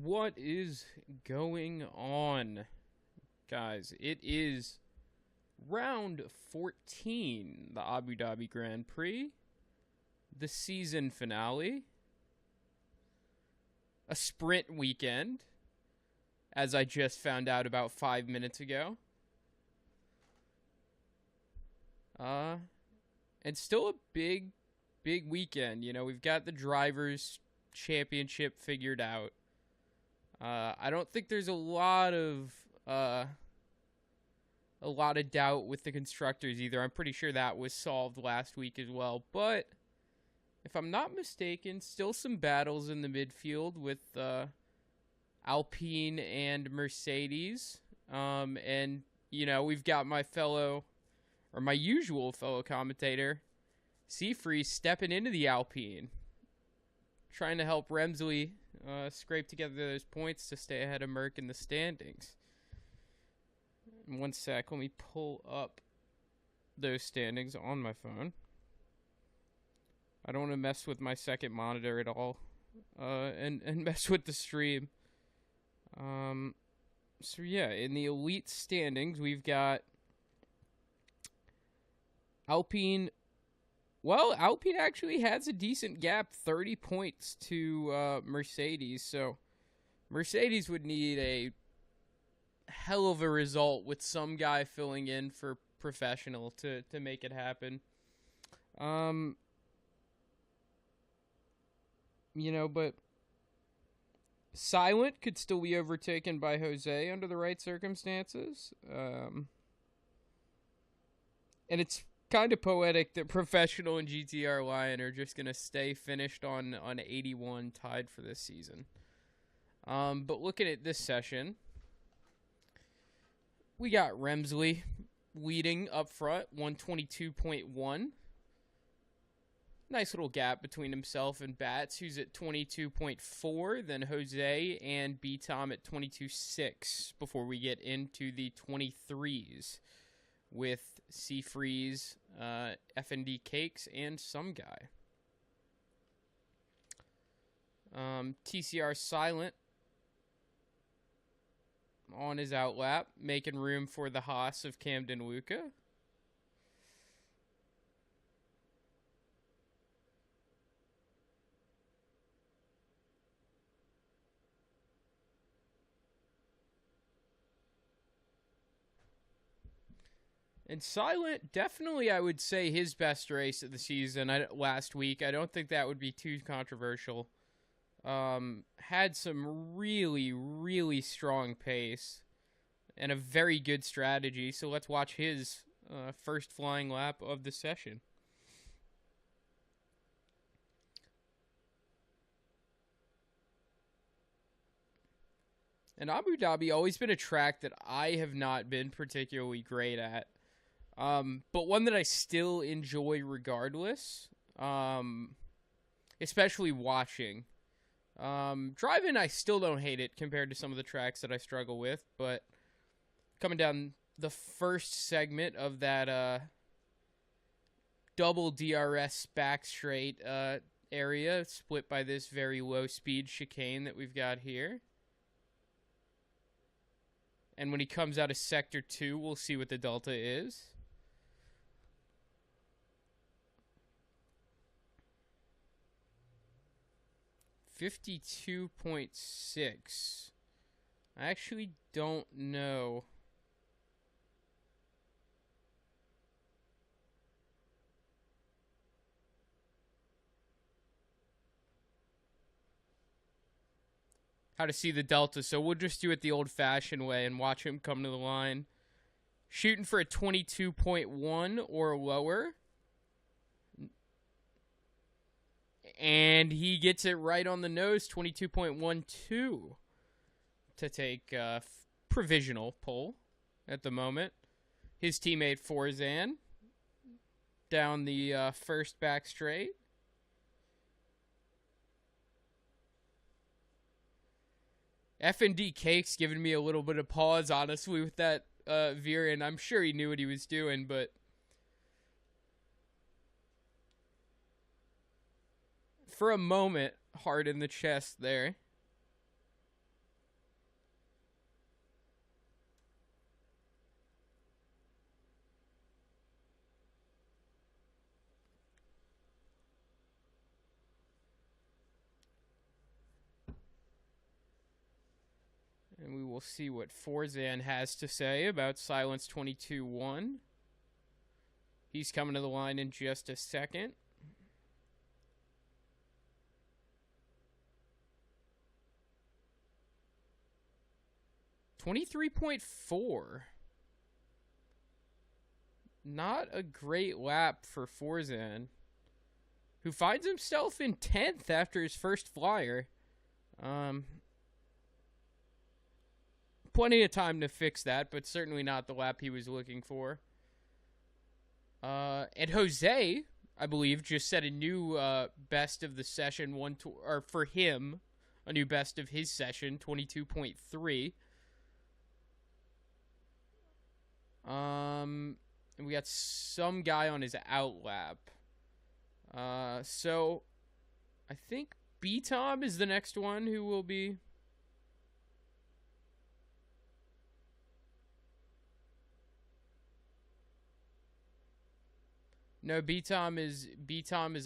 What is going on, guys? It is round 14, the Abu Dhabi Grand Prix, the season finale, a sprint weekend, as I just found out about 5 minutes ago. And still a big weekend. You know, we've got the Drivers' Championship figured out. I don't think there's a lot of doubt with the constructors either. I'm pretty sure that was solved last week as well. But if I'm not mistaken, still some battles in the midfield with Alpine and Mercedes. And you know, we've got my usual fellow commentator, Seafreeze, stepping into the Alpine, trying to help Remsley scrape together those points to stay ahead of Merck in the standings. In one sec, let me pull up those standings on my phone. I don't want to mess with my second monitor at all, and mess with the stream. So yeah, in the elite standings, we've got Alpine. Well, Alpine actually has a decent gap, 30 points to Mercedes. So Mercedes would need a hell of a result with some guy filling in for Professional to make it happen. You know, but Silent could still be overtaken by Jose under the right circumstances. And it's kind of poetic that Professional and GTR Lion are just going to stay finished on 81, tied for this season. But looking at this session, we got Remsley leading up front, 122.1. Nice little gap between himself and Bats, who's at 22.4. Then Jose and B-Tom at 22.6 before we get into the 23s with Seafreeze, F&D Cakes, and some guy. TCR Silent on his outlap, making room for the Haas of Camden Luca. And Silent, definitely I would say his best race of the season last week. I don't think that would be too controversial. Had some really strong pace and a very good strategy. So let's watch his first flying lap of the session. And Abu Dhabi always been a track that I have not been particularly great at. But one that I still enjoy regardless, especially watching. Driving, I still don't hate it compared to some of the tracks that I struggle with, but coming down the first segment of that double DRS back straight area, split by this very low-speed chicane that we've got here. And when he comes out of Sector 2, we'll see what the delta is. $52.6. I actually don't know. How to see the delta, so we'll just do it the old-fashioned way and watch him come to the line. Shooting for a 22.1 or lower. And he gets it right on the nose, 22.12 to take provisional pole at the moment. His teammate Forzan down the first back straight. F&D Cakes giving me a little bit of pause, honestly, with that veer, and I'm sure he knew what he was doing, but for a moment, hard in the chest there. And we will see what Forzan has to say about Silence 22-1. He's coming to the line in just a second. .23.4. Not a great lap for Forzan, who finds himself in 10th after his first flyer. Plenty of time to fix that, but certainly not the lap he was looking for. And Jose, I believe, just set a new best of the session, or for him, a new best of his session, 22.3. And we got some guy on his out lap. So I think B-Tom is the next one who will be... No, B-Tom is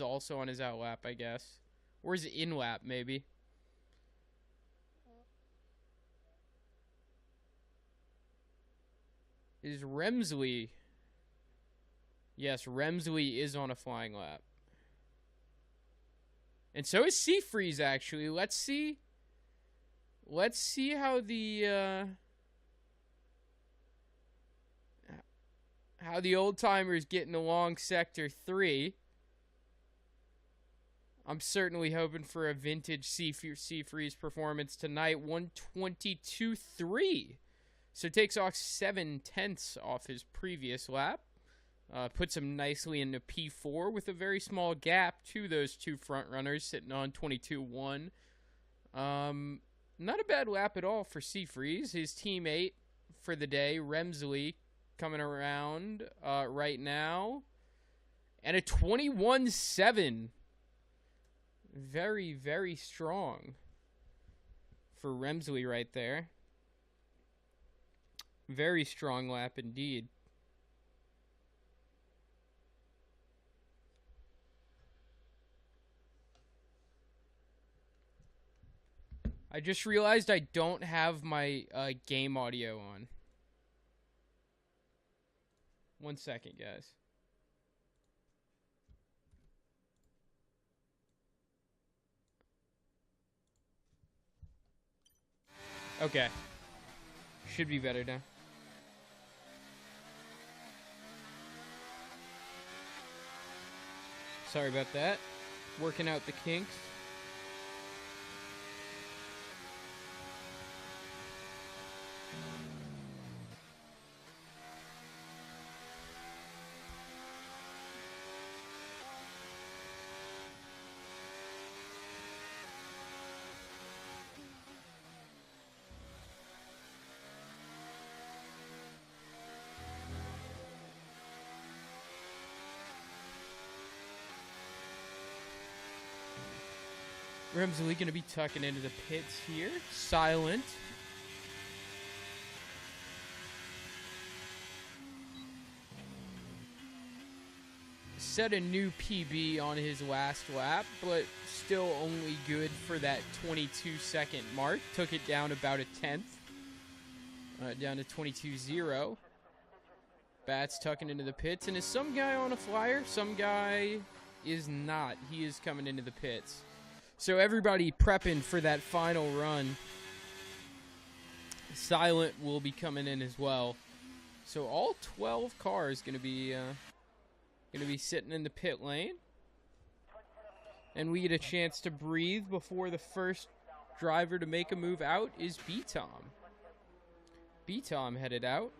also on his out lap, I guess. Or his in lap, maybe. Is Remsley? Yes, Remsley is on a flying lap. And so is Seafreeze, actually. Let's see how the old-timers getting along Sector 3. I'm certainly hoping for a vintage Seafreeze performance tonight. 122.3. So takes off 7/10 off his previous lap. Puts him nicely into P4 with a very small gap to those two front runners sitting on 22.1. Not a bad lap at all for Seafreeze. His teammate for the day, Remsley, coming around right now. And a 21.7. Very, very strong for Remsley right there. Very strong lap indeed. I just realized I don't have my game audio on. 1 second, guys. Okay. Should be better now. Sorry about that. Working out the kinks. Remsley going to be tucking into the pits here. Silent. Set a new PB on his last lap, but still only good for that 22-second mark. Took it down about a 10th. Down to 22.0. Bats tucking into the pits. And is some guy on a flyer? Some guy is not. He is coming into the pits. So everybody prepping for that final run. Silent will be coming in as well. So all 12 cars going to be sitting in the pit lane. And we get a chance to breathe before the first driver to make a move out is B-Tom. B-Tom headed out.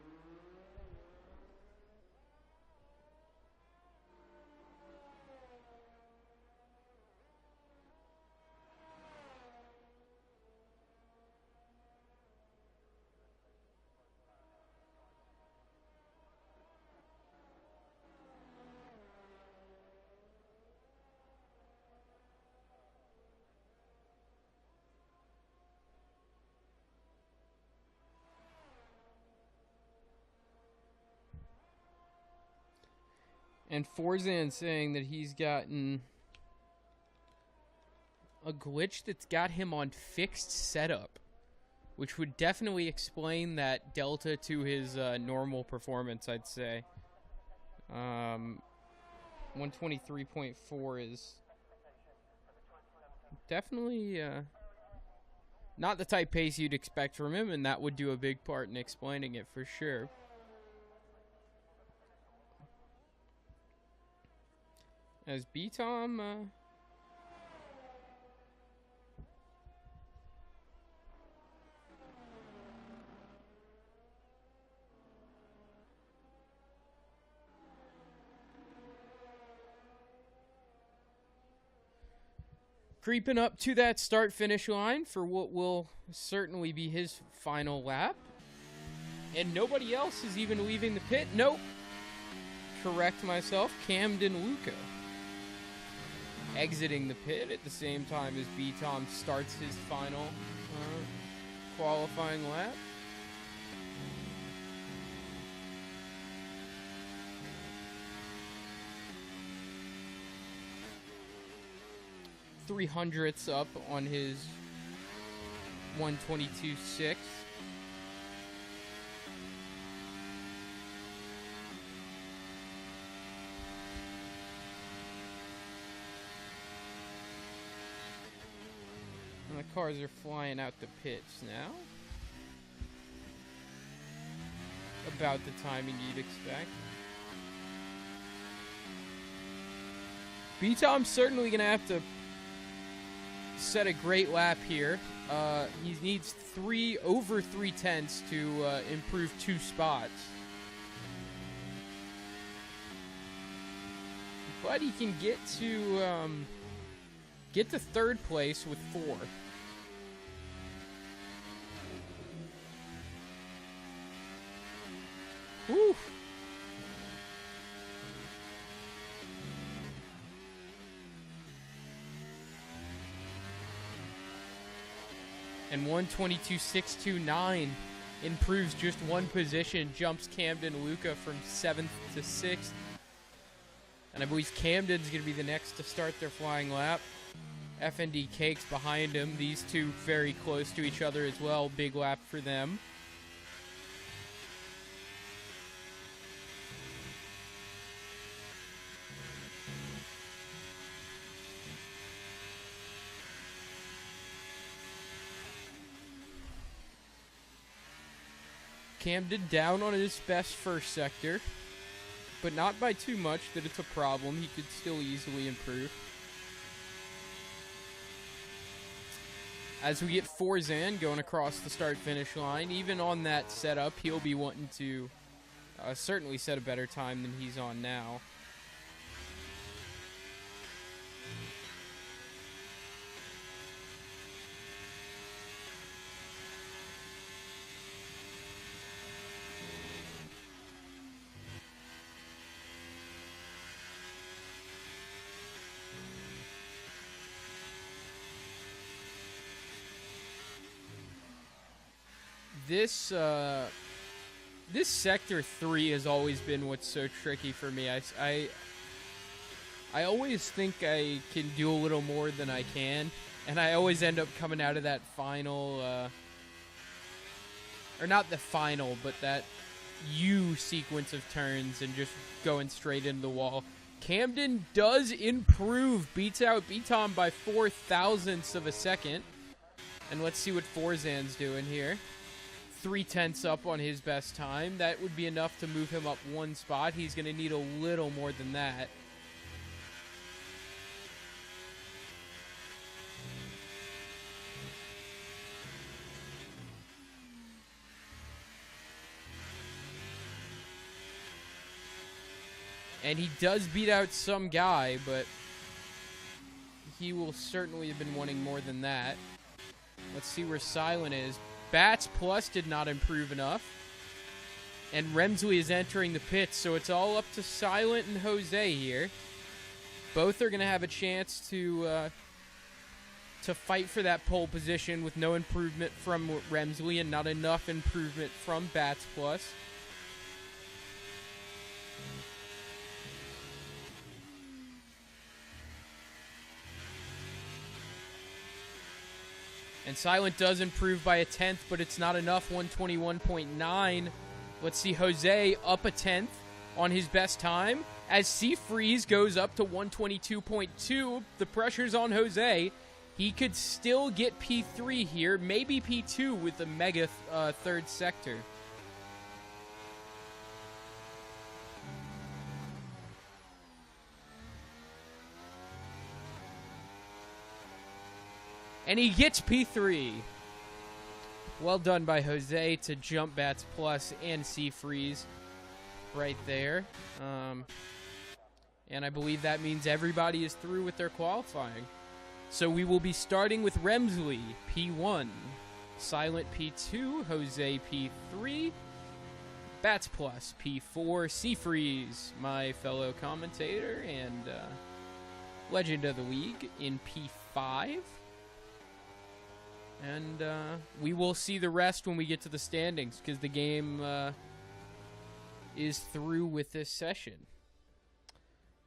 And Forzan saying that he's gotten a glitch that's got him on fixed setup. which would definitely explain that delta to his normal performance, I'd say. 123.4 is definitely not the type pace you'd expect from him, and that would do a big part in explaining it for sure. As B-Tom... creeping up to that start-finish line for what will certainly be his final lap. And nobody else is even leaving the pit. Nope. Correct myself. Camden Luca exiting the pit at the same time as B-Tom starts his final qualifying lap. .300ths up on his 122.6. And the cars are flying out the pits now. About the timing you'd expect. B-Tom's certainly going to have to set a great lap here. He needs over 3/10 to improve 2 spots. But he can get to third place with 4. Woo! And 122.629 improves just 1 position, jumps Camden Luca from 7th to 6th. And I believe Camden's going to be the next to start their flying lap. FND Cakes behind him. These two very close to each other as well. Big lap for them. Camden down on his best first sector, but not by too much that it's a problem. He could still easily improve. As we get Forzan going across the start-finish line, even on that setup, he'll be wanting to certainly set a better time than he's on now. This sector 3 has always been what's so tricky for me. I always think I can do a little more than I can, and I always end up coming out of that final, or not the final, but that U sequence of turns and just going straight into the wall. Camden does improve, beats out B-Tom by 0.04 of a second. And let's see what Forzan's doing here. 0.3 up on his best time. That would be enough to move him up 1 spot. He's going to need a little more than that. And he does beat out some guy, but he will certainly have been wanting more than that. Let's see where Silent is. Bats Plus did not improve enough. And Remsley is entering the pits, so it's all up to Silent and Jose here. Both are going to have a chance to fight for that pole position with no improvement from Remsley and not enough improvement from Bats Plus. And Silent does improve by a tenth, but it's not enough. 121.9. Let's see Jose up a tenth on his best time. As Seafreeze goes up to 122.2, the pressure's on Jose. He could still get P3 here, maybe P2 with the mega third sector. And he gets P3. Well done by Jose to jump Bats Plus and Seafreeze right there. And I believe that means everybody is through with their qualifying. So we will be starting with Remsley, P1. Silent, P2. Jose, P3. Bats Plus, P4. Seafreeze, my fellow commentator and legend of the league, in P5. And we will see the rest when we get to the standings, because the game is through with this session.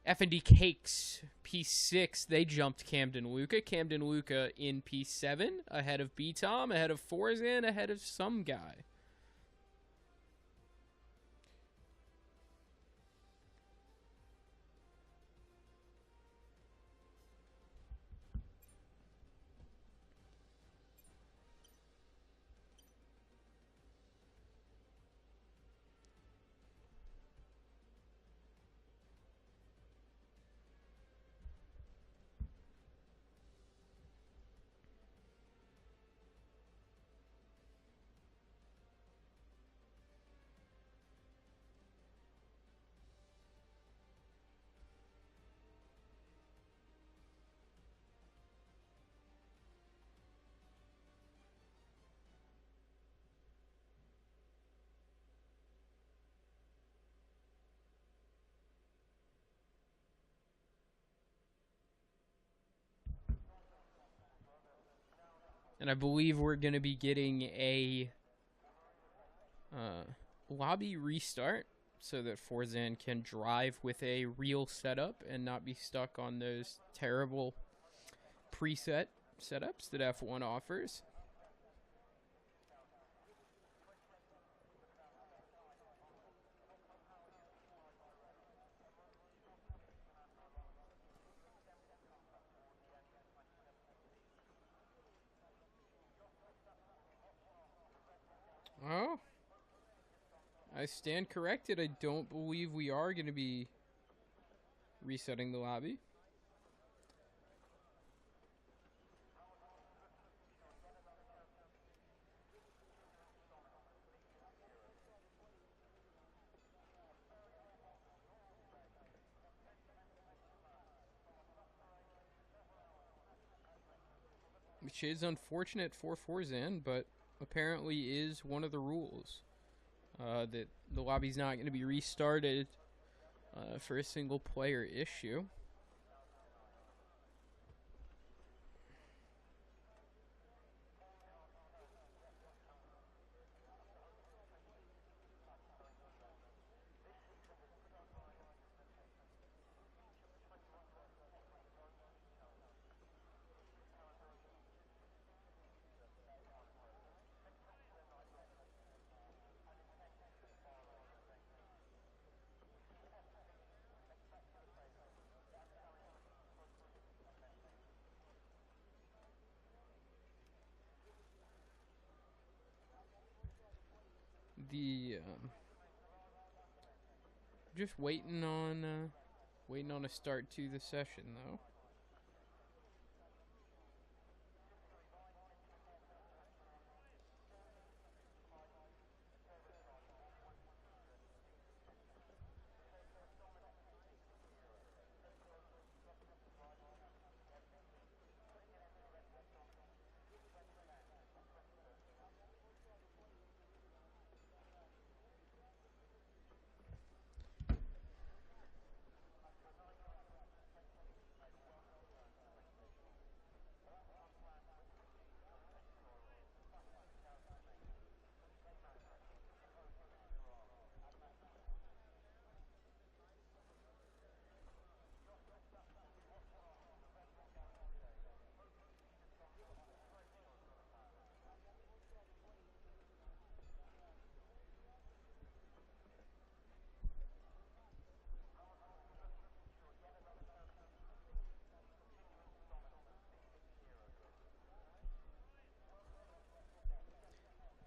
F&D Cakes, P6, they jumped Camden Luca. Camden Luca in P7, ahead of B-Tom, ahead of Forzan, ahead of some guy. And I believe we're going to be getting a lobby restart so that Forzan can drive with a real setup and not be stuck on those terrible preset setups that F1 offers. Oh, I stand corrected. I don't believe we are going to be resetting the lobby. Which is unfortunate for Forzan, but apparently is one of the rules. That the lobby's not going to be restarted for a single player issue. Just waiting on a start to the session though.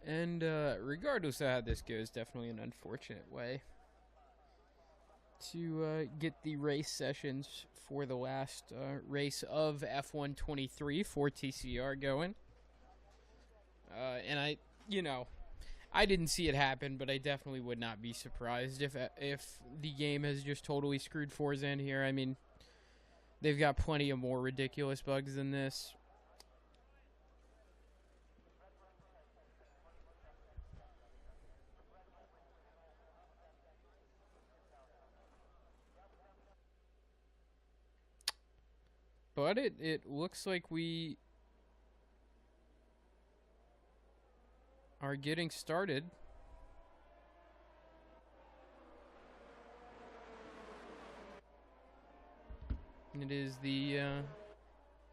And regardless of how this goes, definitely an unfortunate way to get the race sessions for the last race of F123 for TCR going. And I didn't see it happen, but I definitely would not be surprised if the game has just totally screwed Forza in here. I mean, they've got plenty of more ridiculous bugs than this. But it looks like we are getting started. It is the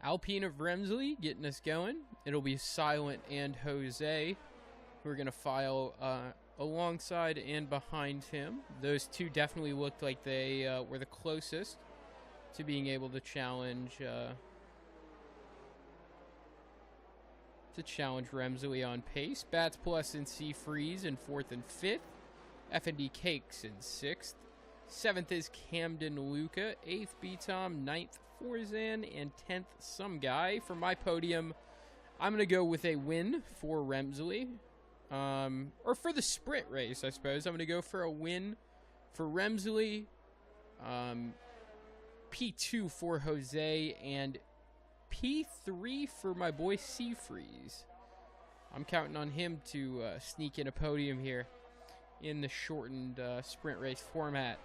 Alpine of Remsley getting us going. It'll be Silent and Jose who are going to file alongside and behind him. Those two definitely looked like they were the closest to being able to challenge Remsley on pace. Bats Plus and C Freeze in 4th and 5th. F&D Cakes in 6th. 7th is Camden Luca. 8th B-Tom. 9th Forzan. And 10th some guy. For my podium, I'm going to go with a win for Remsley. Or for the sprint race, I suppose. I'm going to go for a win for Remsley. P2 for Jose. And P3 for my boy C Freeze. I'm counting on him to sneak in a podium here in the shortened sprint race format.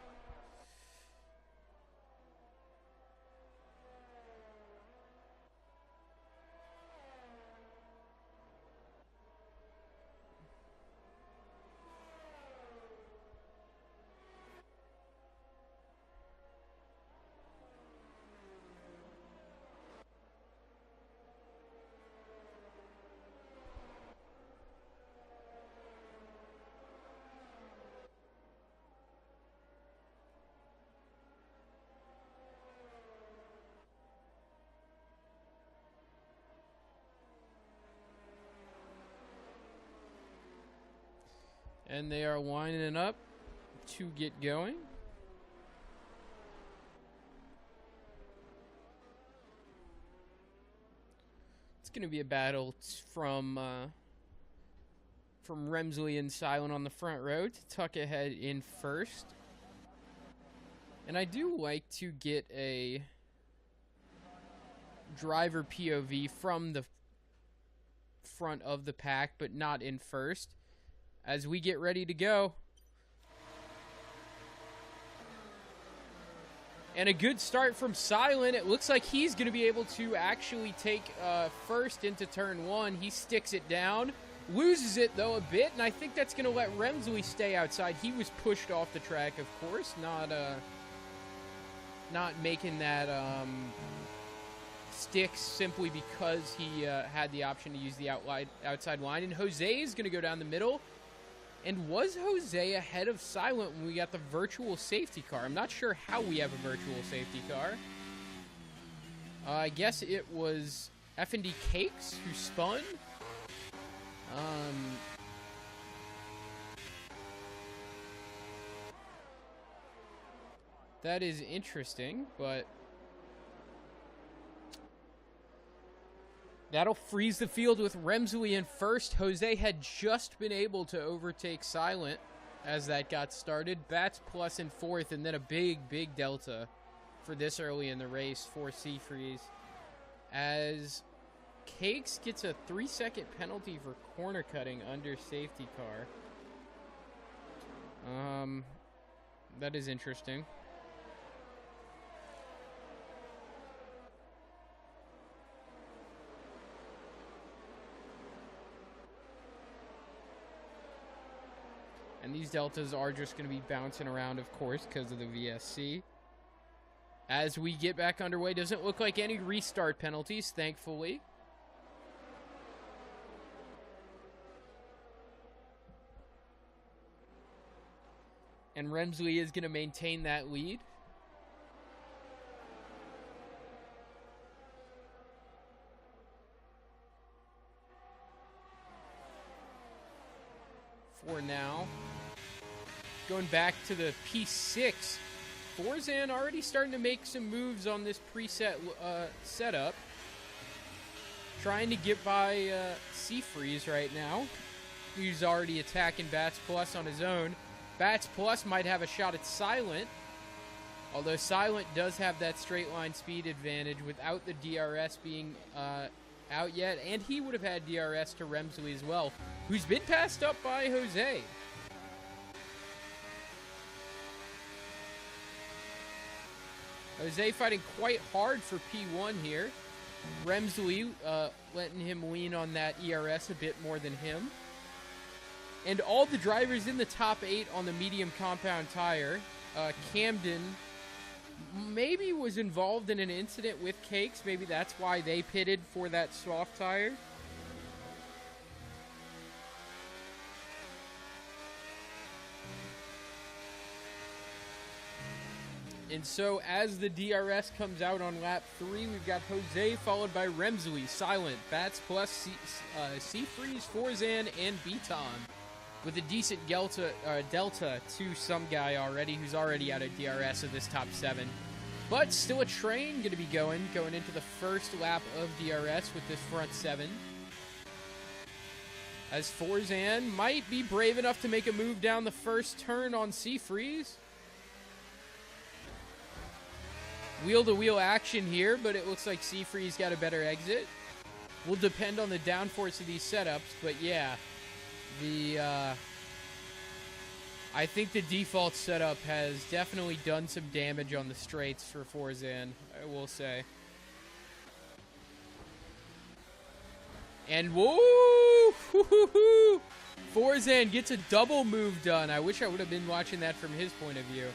And they are lining up to get going. It's going to be a battle from Remsley and Silent on the front row to tuck ahead in first. And I do like to get a driver POV from the front of the pack, but not in first. As we get ready to go. And a good start from Silent. It looks like he's going to be able to actually take first into turn 1. He sticks it down. Loses it, though, a bit. And I think that's going to let Remsley stay outside. He was pushed off the track, of course. Not making that stick simply because he had the option to use the outside line. And Jose is going to go down the middle. And was Jose ahead of Silent when we got the virtual safety car? I'm not sure how we have a virtual safety car. I guess it was F&D Cakes who spun. That is interesting, but that'll freeze the field with Remsley in first. Jose had just been able to overtake Silent as that got started. Bats Plus in 4th, and then a big, big delta for this early in the race for C Freeze. As Cakes gets a 3-second penalty for corner cutting under safety car. That is interesting. And these deltas are just going to be bouncing around, of course, because of the VSC. As we get back underway, doesn't look like any restart penalties, thankfully. And Remsley is going to maintain that lead. for now. Going back to the P6, Forzan already starting to make some moves on this preset setup. Trying to get by Seafreeze right now, who's already attacking Bats Plus on his own. Bats Plus might have a shot at Silent, although Silent does have that straight line speed advantage without the DRS being out yet, and he would have had DRS to Remsley as well, who's been passed up by Jose. Jose fighting quite hard for P1 here. Remsley letting him lean on that ERS a bit more than him. And all the drivers in the top 8 on the medium compound tire. Camden maybe was involved in an incident with Cakes. Maybe that's why they pitted for that soft tire. And so as the DRS comes out on lap 3, we've got Jose followed by Remsley, Silent, Bats Plus, Seafreeze, Forzan, and Beton. With a decent delta to some guy already who's already out of DRS of this top 7. But still a train going to be going into the first lap of DRS with this front 7. As Forzan might be brave enough to make a move down the first turn on Seafreeze. Wheel-to-wheel action here, but it looks like Seafreeze got a better exit. Will depend on the downforce of these setups, but yeah, I think the default setup has definitely done some damage on the straights for Forzan, I will say. And whoa! Forzan gets a double move done. I wish I would have been watching that from his point of view.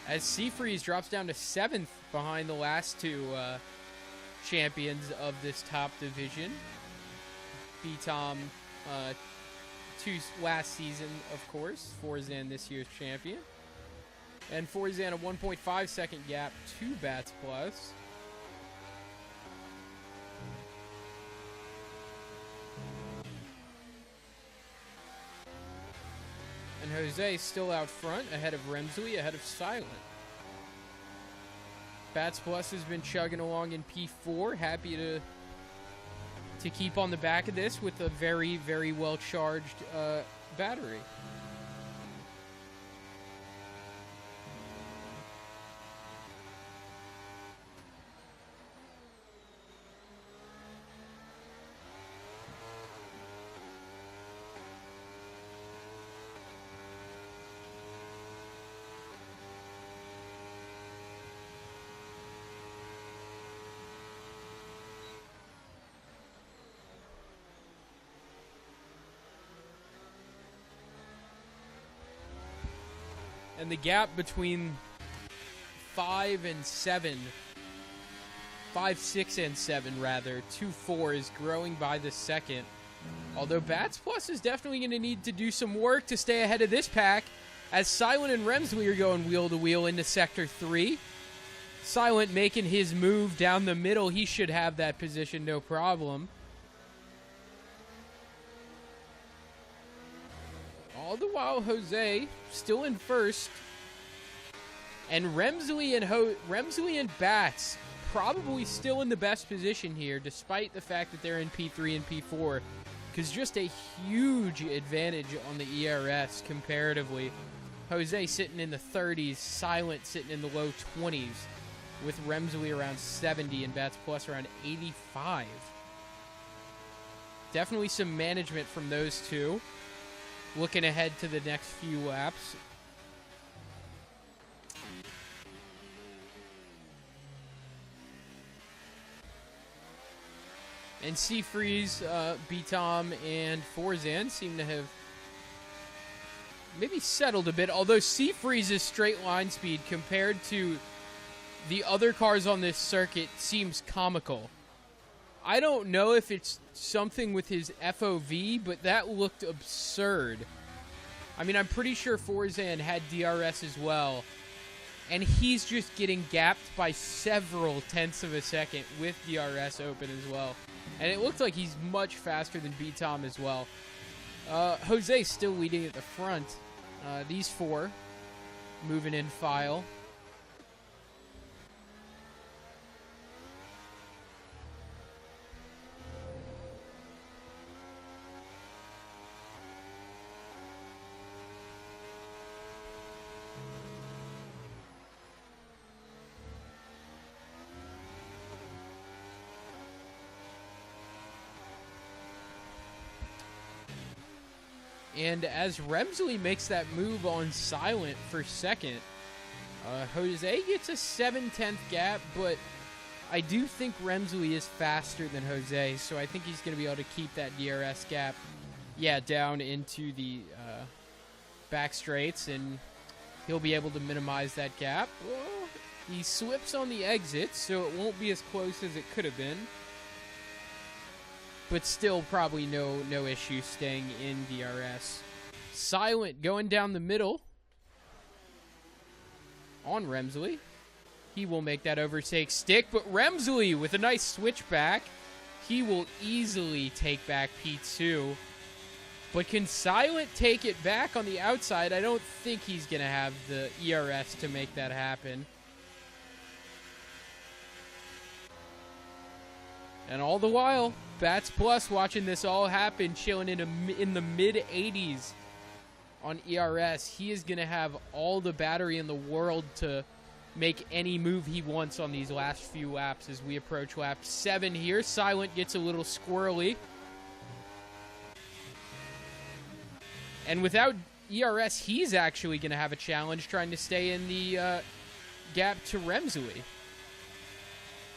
As Seafreeze drops down to 7th behind the last two champions of this top division. B-Tom, last season, of course. Forzan, this year's champion. And Forzan, a 1.5 second gap to Bats Plus. And Jose still out front, ahead of Remsley, ahead of Silent. Bats Plus has been chugging along in P4, happy to keep on the back of this with a very, very well-charged battery. And the gap between 5, 6, and 7, rather, 2-4 is growing by the second. Although Bats Plus is definitely going to need to do some work to stay ahead of this pack, as Silent and Remsley are going wheel-to-wheel into Sector 3. Silent making his move down the middle. He should have that position, no problem. All the while, Jose still in first. And Remsley and Bats probably still in the best position here, despite the fact that they're in P3 and P4. Because just a huge advantage on the ERS comparatively. Jose sitting in the 30s, Silent sitting in the low 20s, with Remsley around 70 and Bats Plus around 85. Definitely some management from those two. Looking ahead to the next few laps. And Seafreeze, B-Tom, and Forzan seem to have maybe settled a bit. Although Seafreeze's straight line speed compared to the other cars on this circuit seems comical. I don't know if it's something with his FOV, but that looked absurd. I mean, I'm pretty sure Forzan had DRS as well. And he's just getting gapped by several tenths of a second with DRS open as well. And it looked like he's much faster than B-Tom as well. Jose still leading at the front. These four moving in file. And as Remsley makes that move on silent for second, Jose gets a 7/10 gap, but I do think Remsley is faster than Jose, so I think he's going to be able to keep that DRS gap, down into the back straights, and he'll be able to minimize that gap. Well, he slips on the exit, so it won't be as close as it could have been. But still probably no issue staying in DRS. Silent going down the middle on Remsley. He will make that overtake stick, but Remsley with a nice switchback. He will easily take back P2. But can Silent take it back on the outside? I don't think he's going to have the ERS to make that happen. And all the while, Bats Plus watching this all happen, chilling in the mid-80s on ERS. He is going to have all the battery in the world to make any move he wants on these last few laps as we approach lap 7 here. Silent gets a little squirrely. And without ERS, he's actually going to have a challenge trying to stay in the gap to Remsley.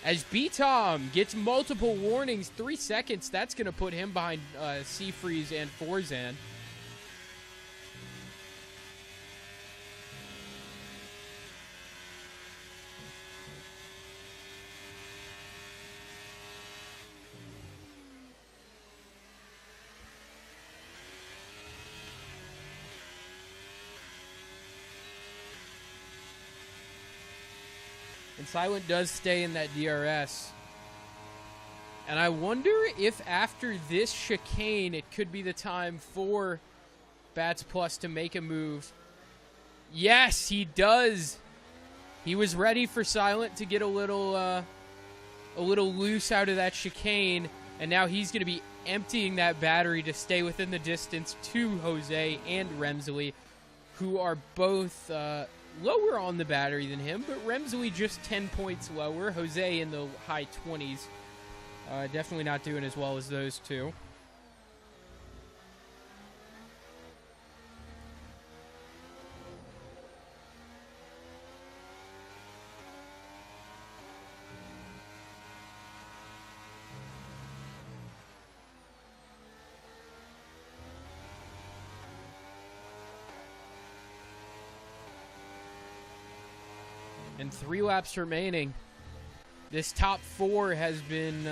As B-Tom gets multiple warnings, 3 seconds, that's going to put him behind Seafreeze and Forzan. And Silent does stay in that DRS. And I wonder if after this chicane, it could be the time for Bats Plus to make a move. Yes, he does. He was ready for Silent to get a little loose out of that chicane. And now he's going to be emptying that battery to stay within the distance to Jose and Remsley, who are both lower on the battery than him, but Remsley just 10 points lower. Jose in the high 20s. Definitely not doing as well as those two. And 3 laps remaining. This top 4 has been,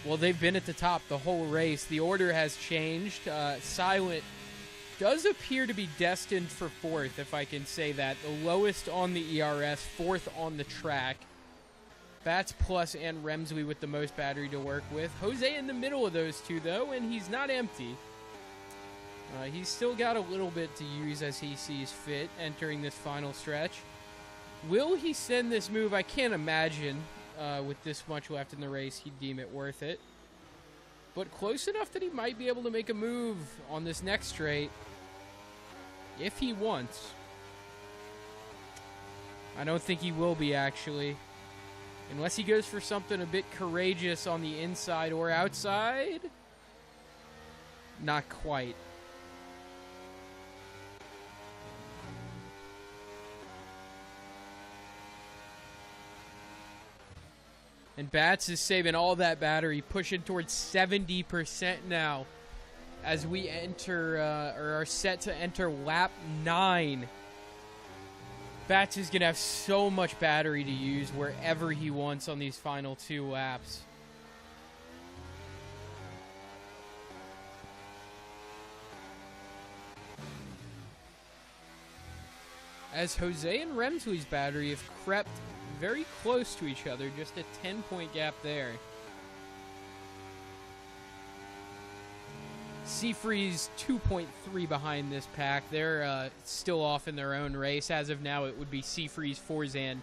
well, they've been at the top the whole race. The order has changed. Silent does appear to be destined for 4th, if I can say that. The lowest on the ERS, 4th on the track. Bats Plus and Remsley with the most battery to work with. Jose in the middle of those two, though, and he's not empty. He's still got a little bit to use as he sees fit entering this final stretch. Will he send this move? I can't imagine with this much left in the race he'd deem it worth it. But close enough that he might be able to make a move on this next straight if he wants. I don't think he will be, actually. Unless he goes for something a bit courageous on the inside or outside. Not quite. And Bats is saving all that battery, pushing towards 70% now as we enter, or are set to enter lap 9. Bats is going to have so much battery to use wherever he wants on these final 2 laps. as Jose and Remsley's battery have crept very close to each other, just a 10-point gap there. Seafreeze 2.3 behind this pack. They're still off in their own race. As of now, it would be Seafreeze, Forzan,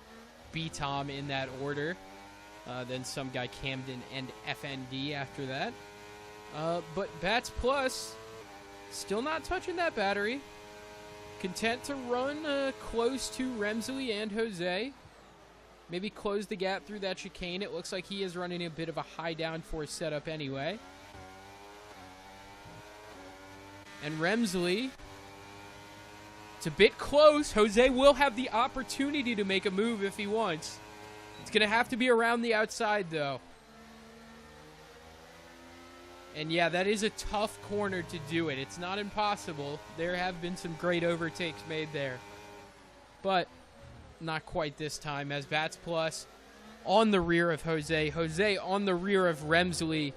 B-Tom in that order. Then some guy Camden and FND after that. But Bats Plus still not touching that battery. Content to run close to Remsley and Jose. Maybe close the gap through that chicane. It looks like he is running a bit of a high downforce setup anyway. And Remsley, it's a bit close. Jose will have the opportunity to make a move if he wants. It's going to have to be around the outside, though. And yeah, that is a tough corner to do it. It's not impossible. There have been some great overtakes made there. But not quite this time, as Bats Plus on the rear of Jose. Jose on the rear of Remsley.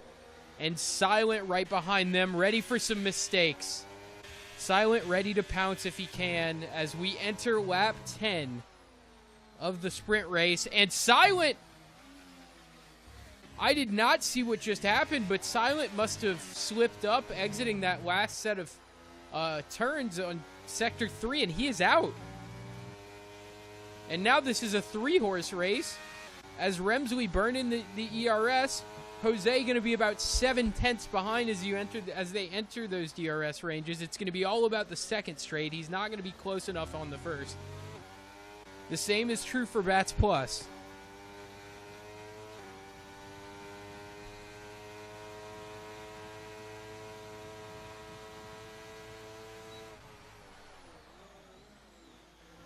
And Silent right behind them, ready for some mistakes. Silent ready to pounce if he can as we enter lap 10 of the sprint race. And Silent, I did not see what just happened, but Silent must have slipped up exiting that last set of turns on Sector 3, and he is out. And now this is a 3-horse race as Remsley burn in the ERS. Jose going to be about 7/10 behind as they enter those DRS ranges. It's going to be all about the second straight. He's not going to be close enough on the first. The same is true for Bats Plus.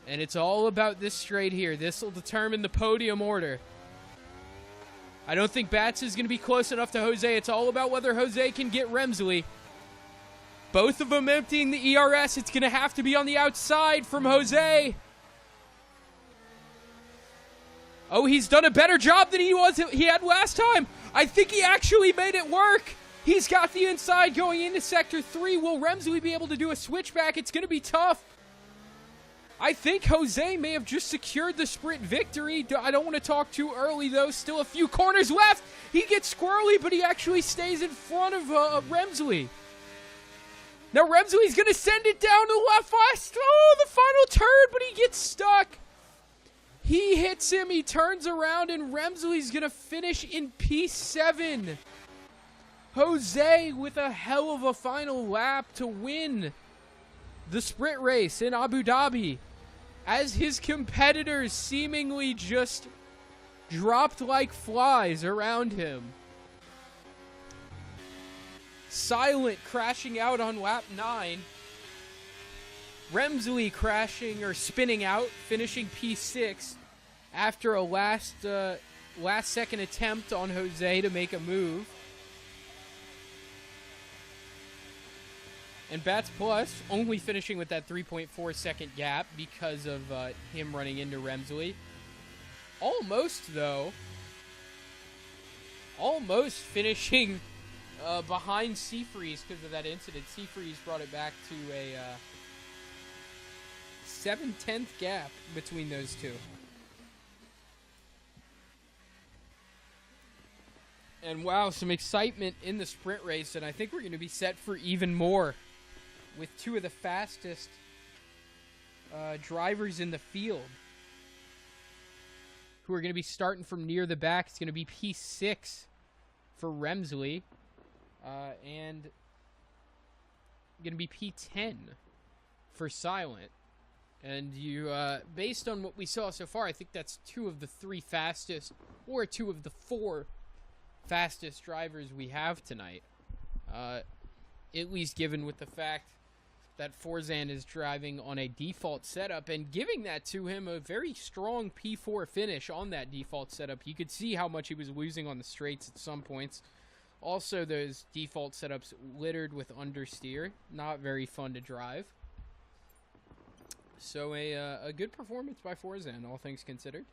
And it's all about this straight here. This will determine the podium order. I don't think Bats is going to be close enough to Jose. It's all about whether Jose can get Remsley. Both of them emptying the ERS. It's going to have to be on the outside from Jose. Oh, he's done a better job than he had last time. I think he actually made it work. He's got the inside going into Sector 3. Will Remsley be able to do a switchback? It's going to be tough. I think Jose may have just secured the sprint victory. I don't want to talk too early, though. Still a few corners left. He gets squirrely, but he actually stays in front of Remsley. Now Remsley's going to send it down to the left. Oh, the final turn, but he gets stuck. He hits him. He turns around, and Remsley's going to finish in P7. Jose with a hell of a final lap to win the sprint race in Abu Dhabi, as his competitors seemingly just dropped like flies around him. Silent crashing out on lap 9. Remsley crashing or spinning out, finishing P6 after a last second attempt on Jose to make a move. And Bats Plus only finishing with that 3.4 second gap because of him running into Remsley. Almost, though. Almost finishing behind Seafreeze because of that incident. Seafreeze brought it back to a 7/10 gap between those two. And wow, some excitement in the sprint race, and I think we're going to be set for even more with two of the fastest drivers in the field who are going to be starting from near the back. It's going to be P6 for Remsley and going to be P10 for Silent. And you, based on what we saw so far, I think that's two of the three fastest, or two of the four fastest drivers we have tonight. At least given with the fact that Forzan is driving on a default setup and giving that to him a very strong P4 finish on that default setup. You could see how much he was losing on the straights at some points. Also, those default setups littered with understeer. Not very fun to drive. So a good performance by Forzan, all things considered.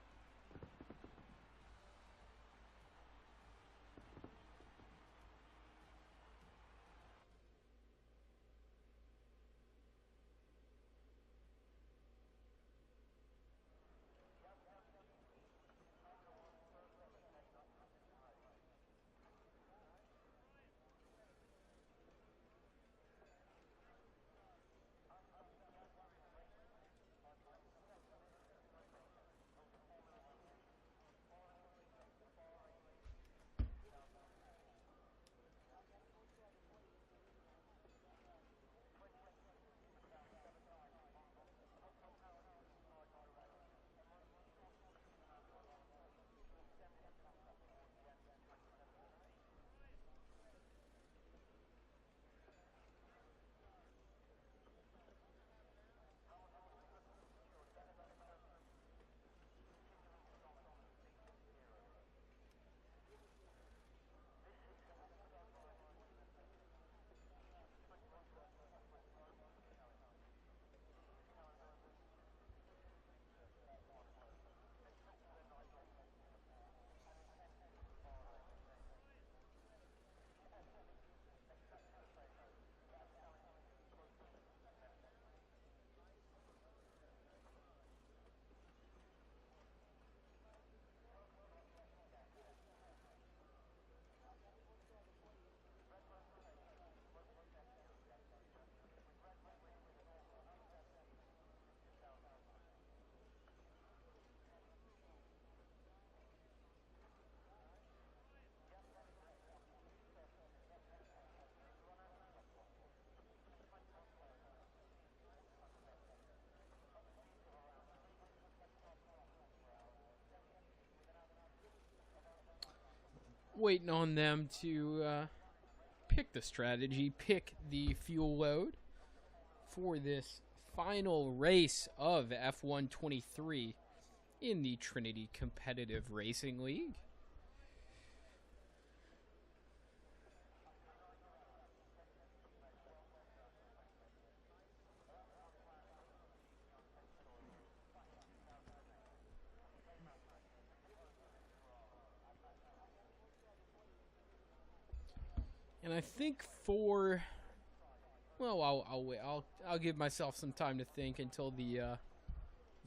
waiting on them to pick the strategy, pick the fuel load for this final race of F1 23 in the Trinity Competitive Racing League. And I think for, well, I'll wait. I'll give myself some time to think until the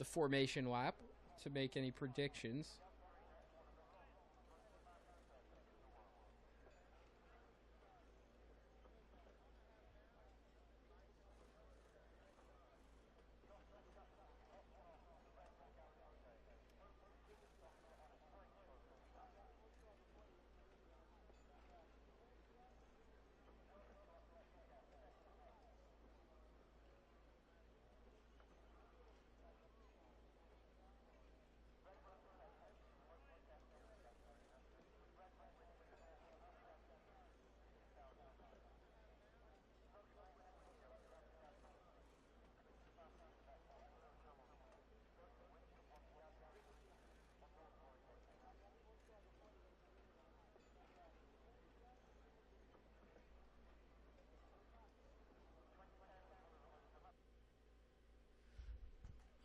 formation lap to make any predictions.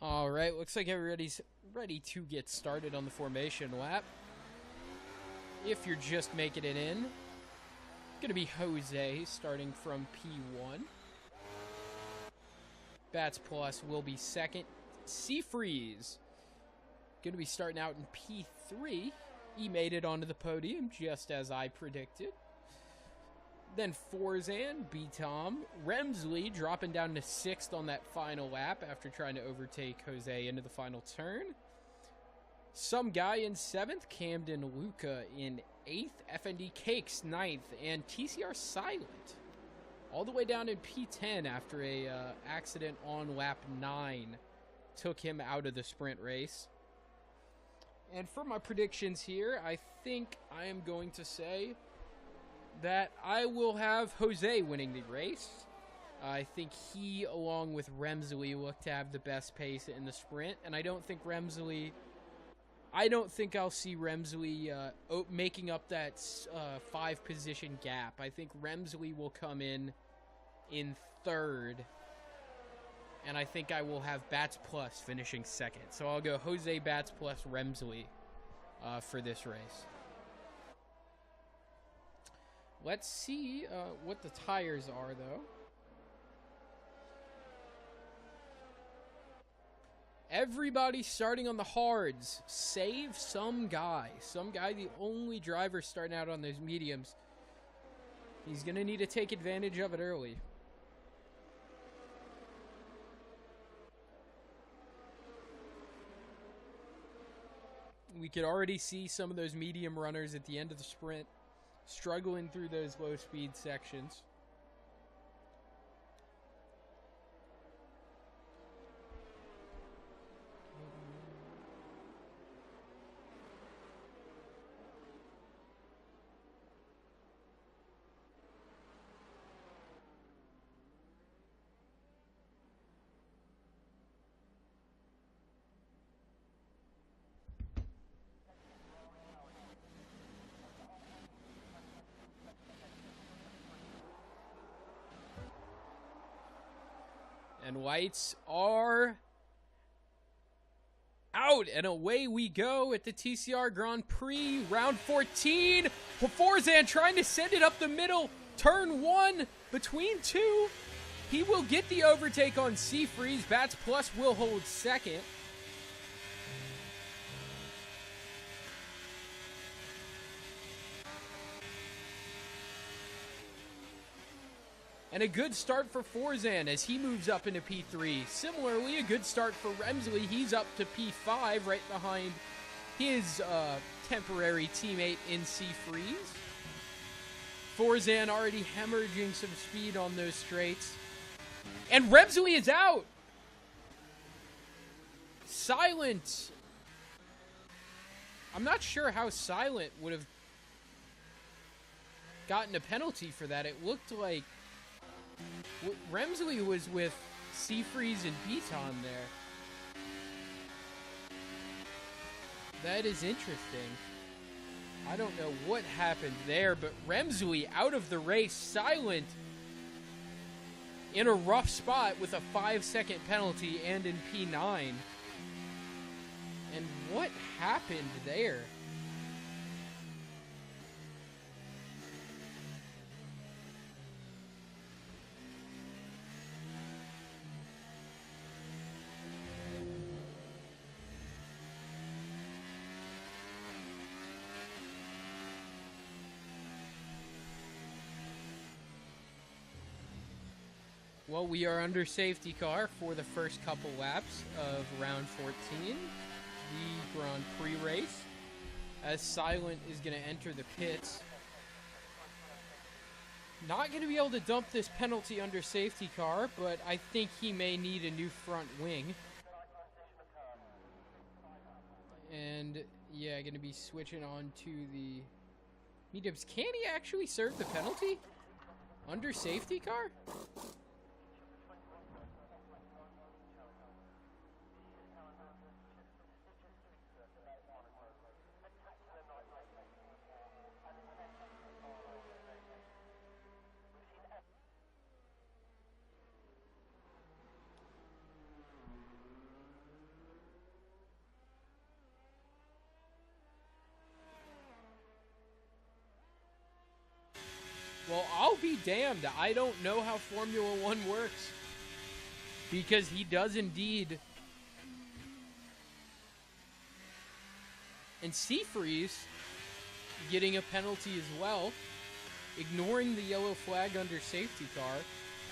All right, looks like everybody's ready to get started on the formation lap. If you're just making it in, going to be Jose starting from P1. Bats Plus will be second. Seafreeze going to be starting out in P3. He made it onto the podium just as I predicted. Then Forzan, B-Tom, Remsley dropping down to 6th on that final lap after trying to overtake Jose into the final turn. Some guy in 7th, Camden Luca in 8th, FND Cakes 9th, and TCR Silent all the way down in P10 after a accident on lap 9 took him out of the sprint race. And for my predictions here, I think I am going to say that I will have Jose winning the race. I think he, along with Remsley, look to have the best pace in the sprint, and I don't think I'll see Remsley making up that 5-position gap. I think Remsley will come in 3rd, and I think I will have Bats Plus finishing 2nd. So I'll go Jose, Bats Plus, Remsley for this race. Let's see what the tires are, though. Everybody starting on the hards. Save some guy. Some guy, the only driver starting out on those mediums. He's going to need to take advantage of it early. We could already see some of those medium runners at the end of the sprint struggling through those low-speed sections. And lights are out, and away we go at the TCR Grand Prix, round 14. Forzan trying to send it up the middle, turn 1, between 2. He will get the overtake on Seafreeze. Bats Plus will hold 2nd. And a good start for Forzan as he moves up into P3. Similarly, a good start for Remsley. He's up to P5 right behind his temporary teammate in Seafreeze. Forzan already hemorrhaging some speed on those straights. And Remsley is out! Silent. I'm not sure how Silent would have gotten a penalty for that. It looked like Remsley was with Seafreeze and Beaton there. That is interesting. I don't know what happened there, but Remsley out of the race, Silent in a rough spot with a 5-second penalty and in P9. And what happened there? Well, we are under safety car for the first couple laps of round 14, the Grand Prix race, as Silent is going to enter the pits. Not going to be able to dump this penalty under safety car, but I think he may need a new front wing. And, yeah, going to be switching on to the mediums. Can he actually serve the penalty under safety car? Well, I'll be damned. I don't know how Formula One works. Because he does indeed. And Seafreeze getting a penalty as well. Ignoring the yellow flag under safety car.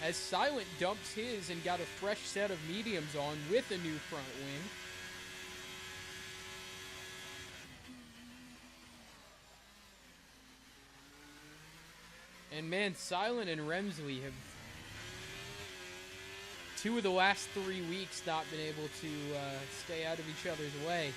As Silent dumps his and got a fresh set of mediums on with a new front wing. And man, Silent and Remsley have 2 of the last 3 weeks not been able to stay out of each other's way.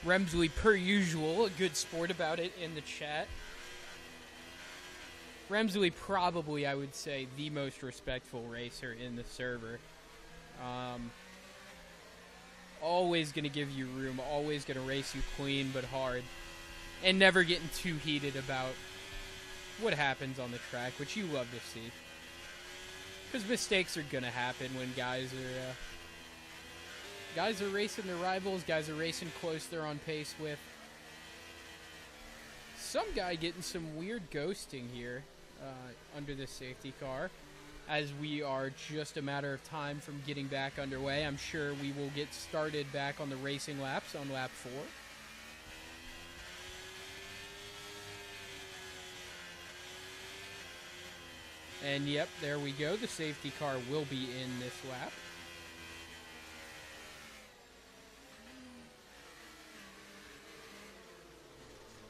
Remsley, per usual, a good sport about it in the chat. Remsley probably, I would say, the most respectful racer in the server. Always going to give you room, always going to race you clean but hard. And never getting too heated about what happens on the track, which you love to see. Because mistakes are going to happen when guys are racing their rivals, guys are racing close they're on pace with. Some guy getting some weird ghosting here under this safety car, as we are just a matter of time from getting back underway. I'm sure we will get started back on the racing laps on lap 4. And yep, there we go. The safety car will be in this lap.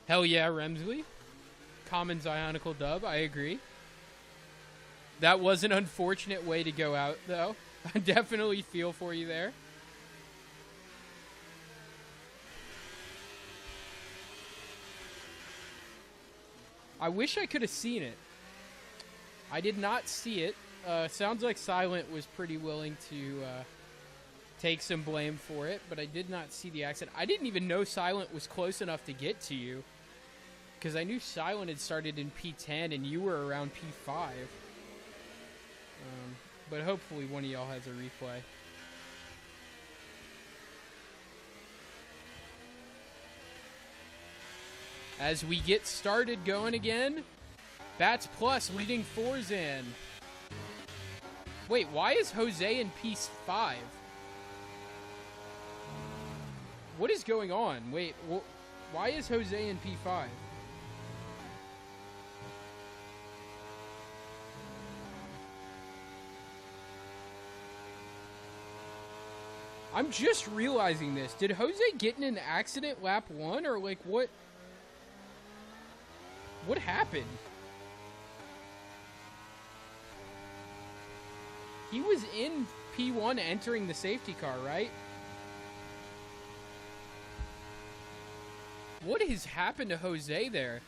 Hell yeah, Remsley. Common Zionical dub, I agree. That was an unfortunate way to go out, though. I definitely feel for you there. I wish I could have seen it. I did not see it. Sounds like Silent was pretty willing to take some blame for it, but I did not see the accident. I didn't even know Silent was close enough to get to you. Because I knew Silent had started in P10 and you were around P5. But hopefully one of y'all has a replay. As we get started going again, Bats Plus leading Forzan. Wait, why is Jose in P5? What is going on? Wait, why is Jose in P5? I'm just realizing this. Did Jose get in an accident lap 1 or like what? What happened? He was in P1 entering the safety car, right? What has happened to Jose there?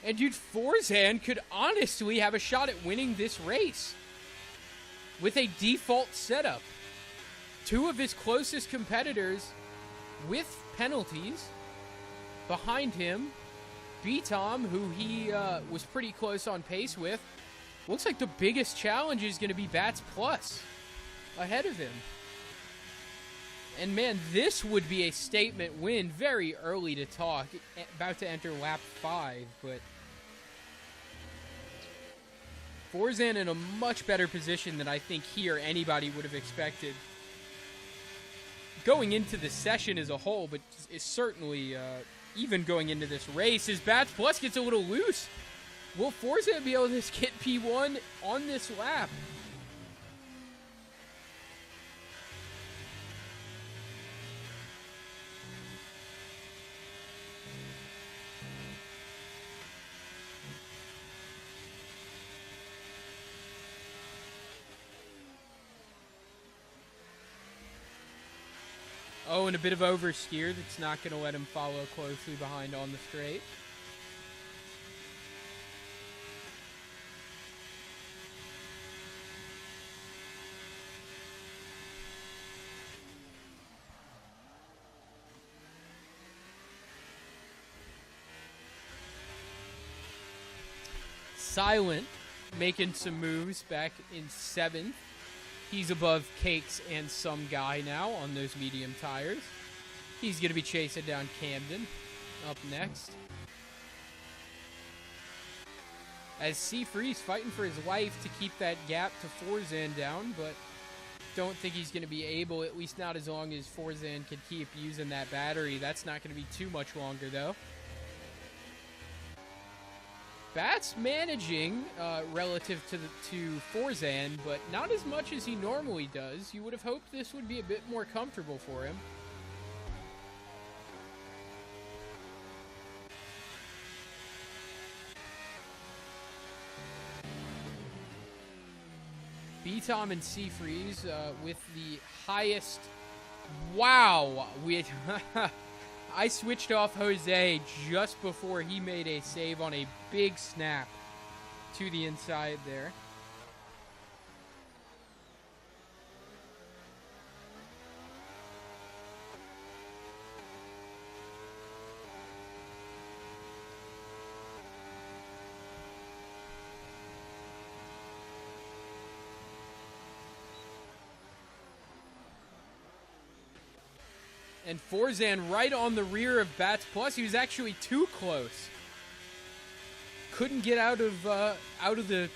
And dude, Forzan could honestly have a shot at winning this race with a default setup. Two of his closest competitors with penalties behind him. B-Tom, who he was pretty close on pace with. Looks like the biggest challenge is going to be Bats Plus ahead of him. And man, this would be a statement win. Very early to talk. About to enter lap 5, but Forzan in a much better position than I think he or anybody would have expected. Going into the session as a whole, but is certainly even going into this race, as Bats Plus gets a little loose. Will Forzan be able to get P1 on this lap? Oh, and a bit of oversteer that's not going to let him follow closely behind on the straight. Silent making some moves back in 7th. He's above Cakes and some guy now on those medium tires. He's going to be chasing down Camden up next. As Seafree's fighting for his life to keep that gap to Forzan down, but don't think he's going to be able, at least not as long as Forzan can keep using that battery. That's not going to be too much longer, though. Bats managing relative to Forzan, but not as much as he normally does. You would have hoped this would be a bit more comfortable for him. B-Tom and Seafreeze with the highest... Wow! I switched off Jose just before he made a save on a big snap to the inside there. And Forzan right on the rear of Bats Plus. He was actually too close. Couldn't get out of the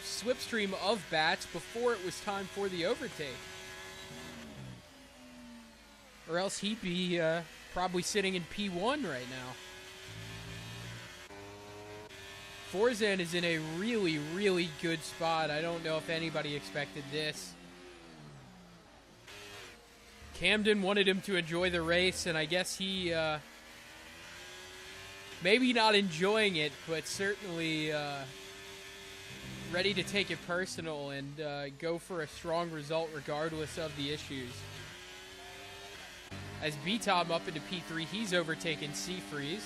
slipstream of Bats before it was time for the overtake. Or else he'd be probably sitting in P1 right now. Forzan is in a really, really good spot. I don't know if anybody expected this. Camden wanted him to enjoy the race, and I guess he, maybe not enjoying it, but certainly ready to take it personal and go for a strong result regardless of the issues. As B-Tom up into P3, he's overtaken Seafreeze.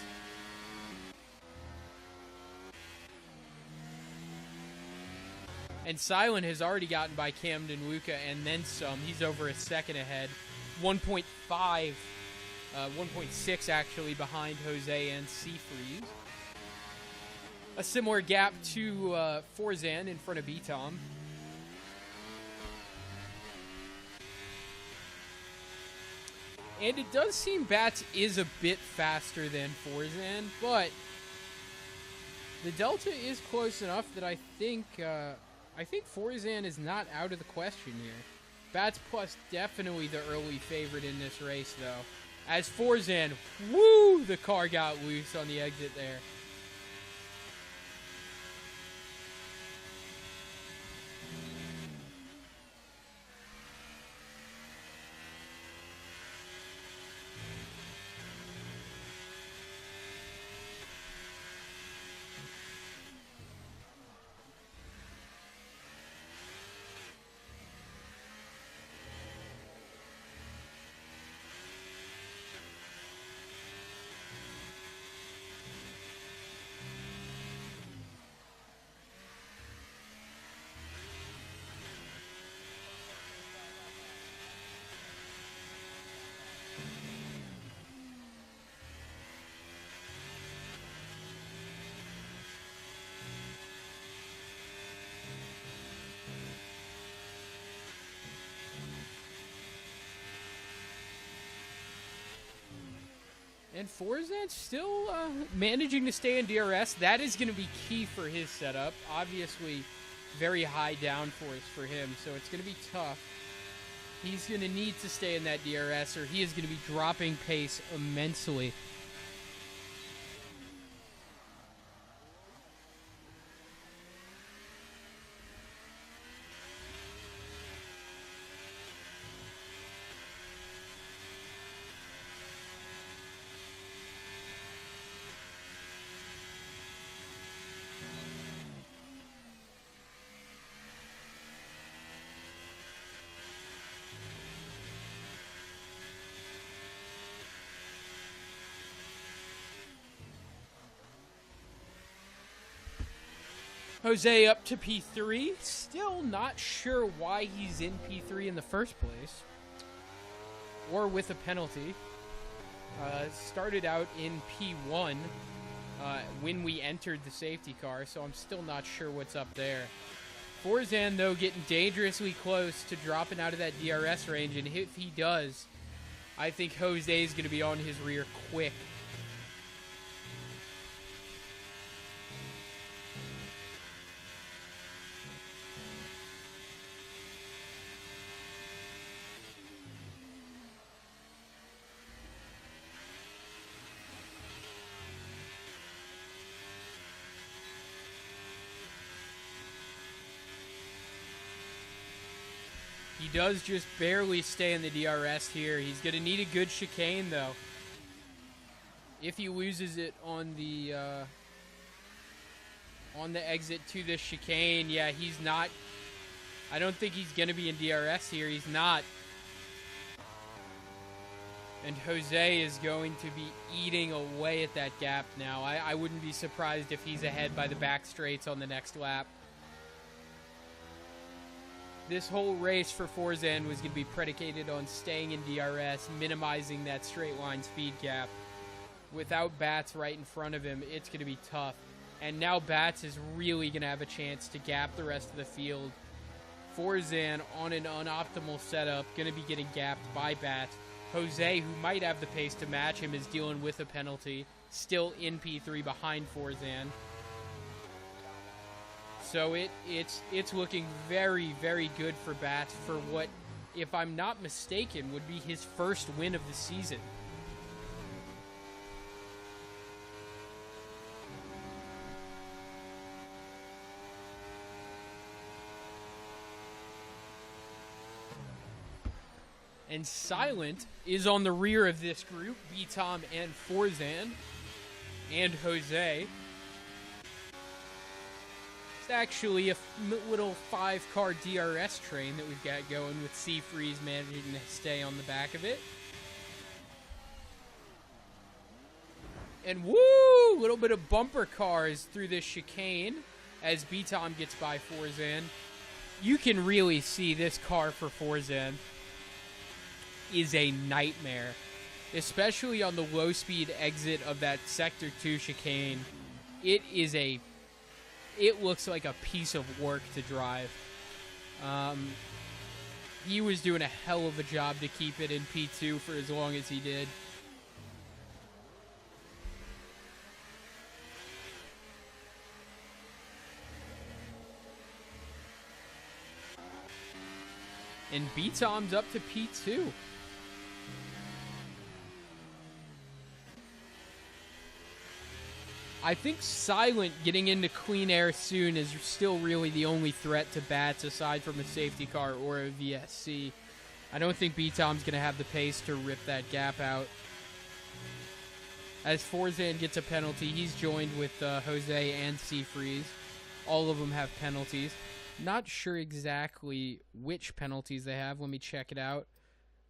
And Silent has already gotten by Camden Luca and then some. He's over a second ahead. 1.5, 1.6 actually behind Jose and Seafreeze. a similar gap to Forzan in front of B-Tom. And it does seem Bats is a bit faster than Forzan, but the delta is close enough that I think Forzan is not out of the question here. Bats Plus definitely the early favorite in this race, though. As Forzan, woo, the car got loose on the exit there. And Forzan still managing to stay in DRS. That is going to be key for his setup. Obviously, very high downforce for him, so it's going to be tough. He's going to need to stay in that DRS, or he is going to be dropping pace immensely. Jose up to P3. Still not sure why he's in P3 in the first place. Or with a penalty. Started out in P1 when we entered the safety car, so I'm still not sure what's up there. Forzan, though, getting dangerously close to dropping out of that DRS range, and if he does, I think Jose is going to be on his rear quick. He does just barely stay in the DRS here. He's going to need a good chicane, though. If he loses it on the exit to this chicane, yeah, he's not. I don't think he's going to be in DRS here. He's not. And Jose is going to be eating away at that gap now. I wouldn't be surprised if he's ahead by the back straights on the next lap. This whole race for Forzan was going to be predicated on staying in DRS, minimizing that straight line speed gap. Without Bats right in front of him, it's going to be tough. And now Bats is really going to have a chance to gap the rest of the field. Forzan on an unoptimal setup, going to be getting gapped by Bats. Jose, who might have the pace to match him, is dealing with a penalty, still in P3 behind Forzan. So it's looking very, very good for Bats for what, if I'm not mistaken, would be his first win of the season. And Silent is on the rear of this group, B-Tom and Forzan and Jose. It's actually a little 5-car DRS train that we've got going with Seafreeze managing to stay on the back of it. And woo! A little bit of bumper cars through this chicane as B-Tom gets by Forzan. You can really see this car for Forzan is a nightmare, especially on the low-speed exit of that Sector 2 chicane. It is a it looks like a piece of work to drive. He was doing a hell of a job to keep it in P2 for as long as he did. And B-Tom's up to P2. I think Silent getting into clean air soon is still really the only threat to Bats aside from a safety car or a VSC. I don't think B-Tom's going to have the pace to rip that gap out. As Forzan gets a penalty, he's joined with Jose and Seafreeze. All of them have penalties. Not sure exactly which penalties they have. Let me check it out.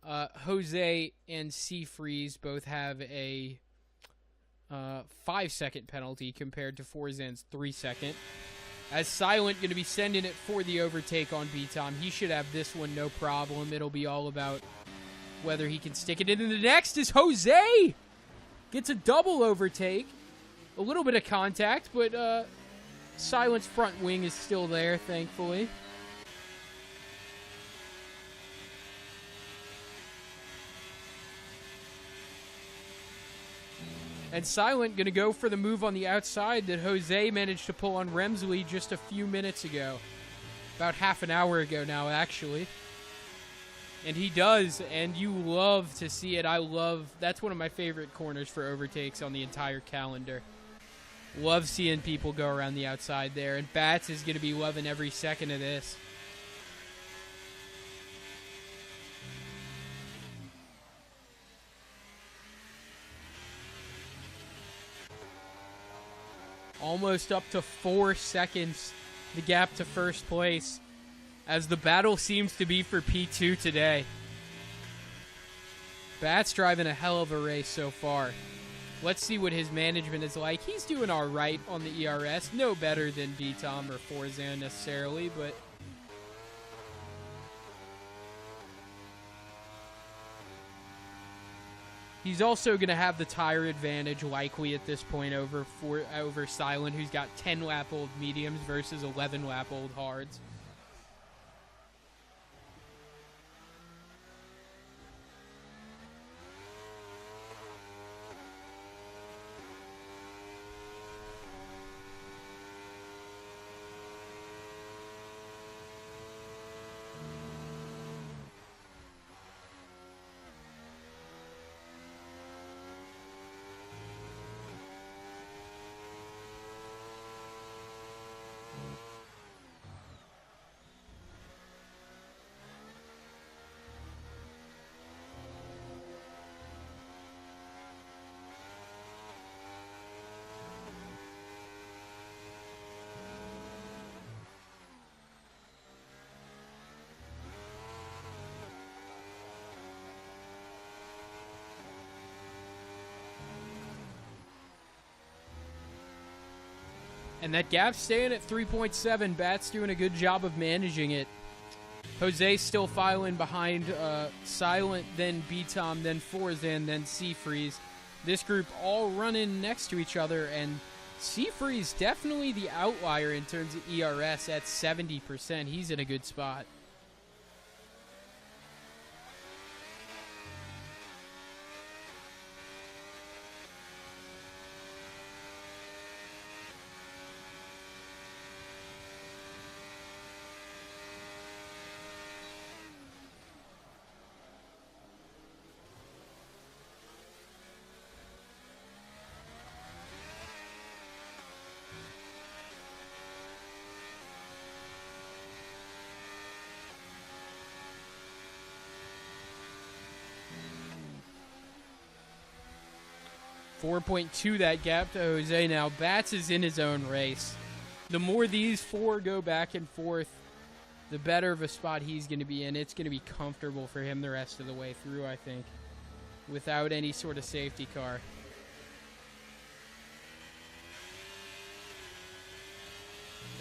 Jose and Seafreeze both have a 5-second penalty compared to Forzan's 3-second. As Silent going to be sending it for the overtake on B-Tom. He should have this one no problem. It'll be all about whether he can stick it in. And the next is Jose! Gets a double overtake. A little bit of contact, but Silent's front wing is still there, thankfully. And Silent going to go for the move on the outside that Jose managed to pull on Remsley just a few minutes ago. About half an hour ago now, actually. And he does, and you love to see it. That's one of my favorite corners for overtakes on the entire calendar. Love seeing people go around the outside there, and Bats is going to be loving every second of this. Almost up to 4 seconds, the gap to first place, as the battle seems to be for P2 today. Bats driving a hell of a race so far. Let's see what his management is like. He's doing all right on the ERS. No better than B-Tom or Forzan necessarily, but he's also going to have the tire advantage likely at this point over Silent, who's got 10-lap-old mediums versus 11-lap-old hards. And that gap's staying at 3.7. Bat's doing a good job of managing it. Jose's still filing behind Silent, then B-Tom, then Forzan, then Seafreeze. This group all running next to each other, and Seafreeze definitely the outlier in terms of ERS at 70%. He's in a good spot. .2 that gap to Jose now. Bats is in his own race. The more these four go back and forth, the better of a spot he's going to be in. It's going to be comfortable for him the rest of the way through, I think, without any sort of safety car.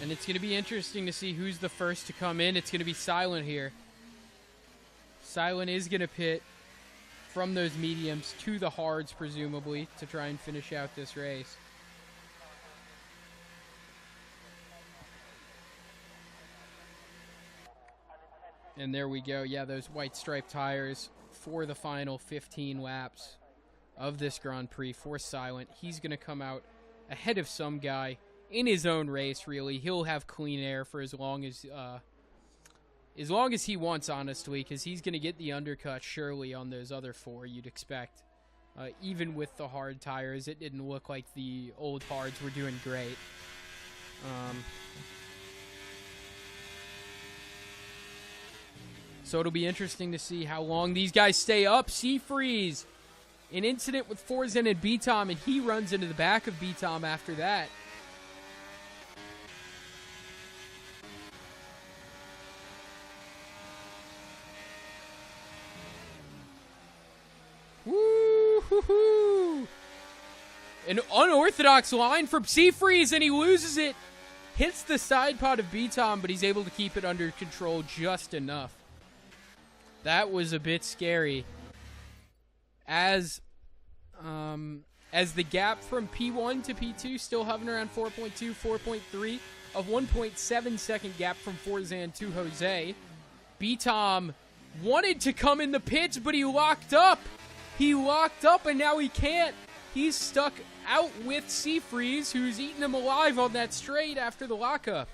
And it's going to be interesting to see who's the first to come in. It's going to be Silent here. Silent is going to pit from those mediums to the hards, presumably, to try and finish out this race. And there we go. Yeah, those white striped tires for the final 15 laps of this Grand Prix for Silent. He's going to come out ahead of some guy in his own race, really. He'll have clean air for as long as he wants, honestly, because he's going to get the undercut surely on those other four, you'd expect. Even with the hard tires, it didn't look like the old hards were doing great. So it'll be interesting to see how long these guys stay up. Seafreeze, an incident with Forzen and B-Tom, and he runs into the back of B-Tom after that. Woo-hoo-hoo! An unorthodox line from Seafreeze, and he loses it. Hits the side pod of B-Tom, but he's able to keep it under control just enough. That was a bit scary. As the gap from P1 to P2 still hovering around 4.2, 4.3, a 1.7 second gap from Forzan to Jose. B-Tom wanted to come in the pits, but he locked up. He locked up, and now he can't. He's stuck out with Seafreeze, who's eating him alive on that straight after the lockup.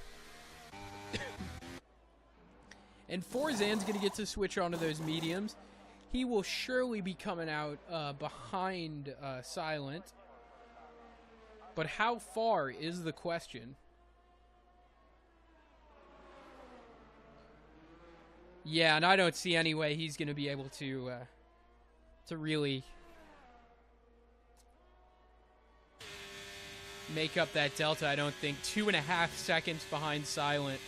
And Forzan's going to get to switch onto those mediums. He will surely be coming out behind Silent. But how far is the question? Yeah, and I don't see any way he's going to be able to really make up that delta, I don't think. 2.5 seconds behind Silent.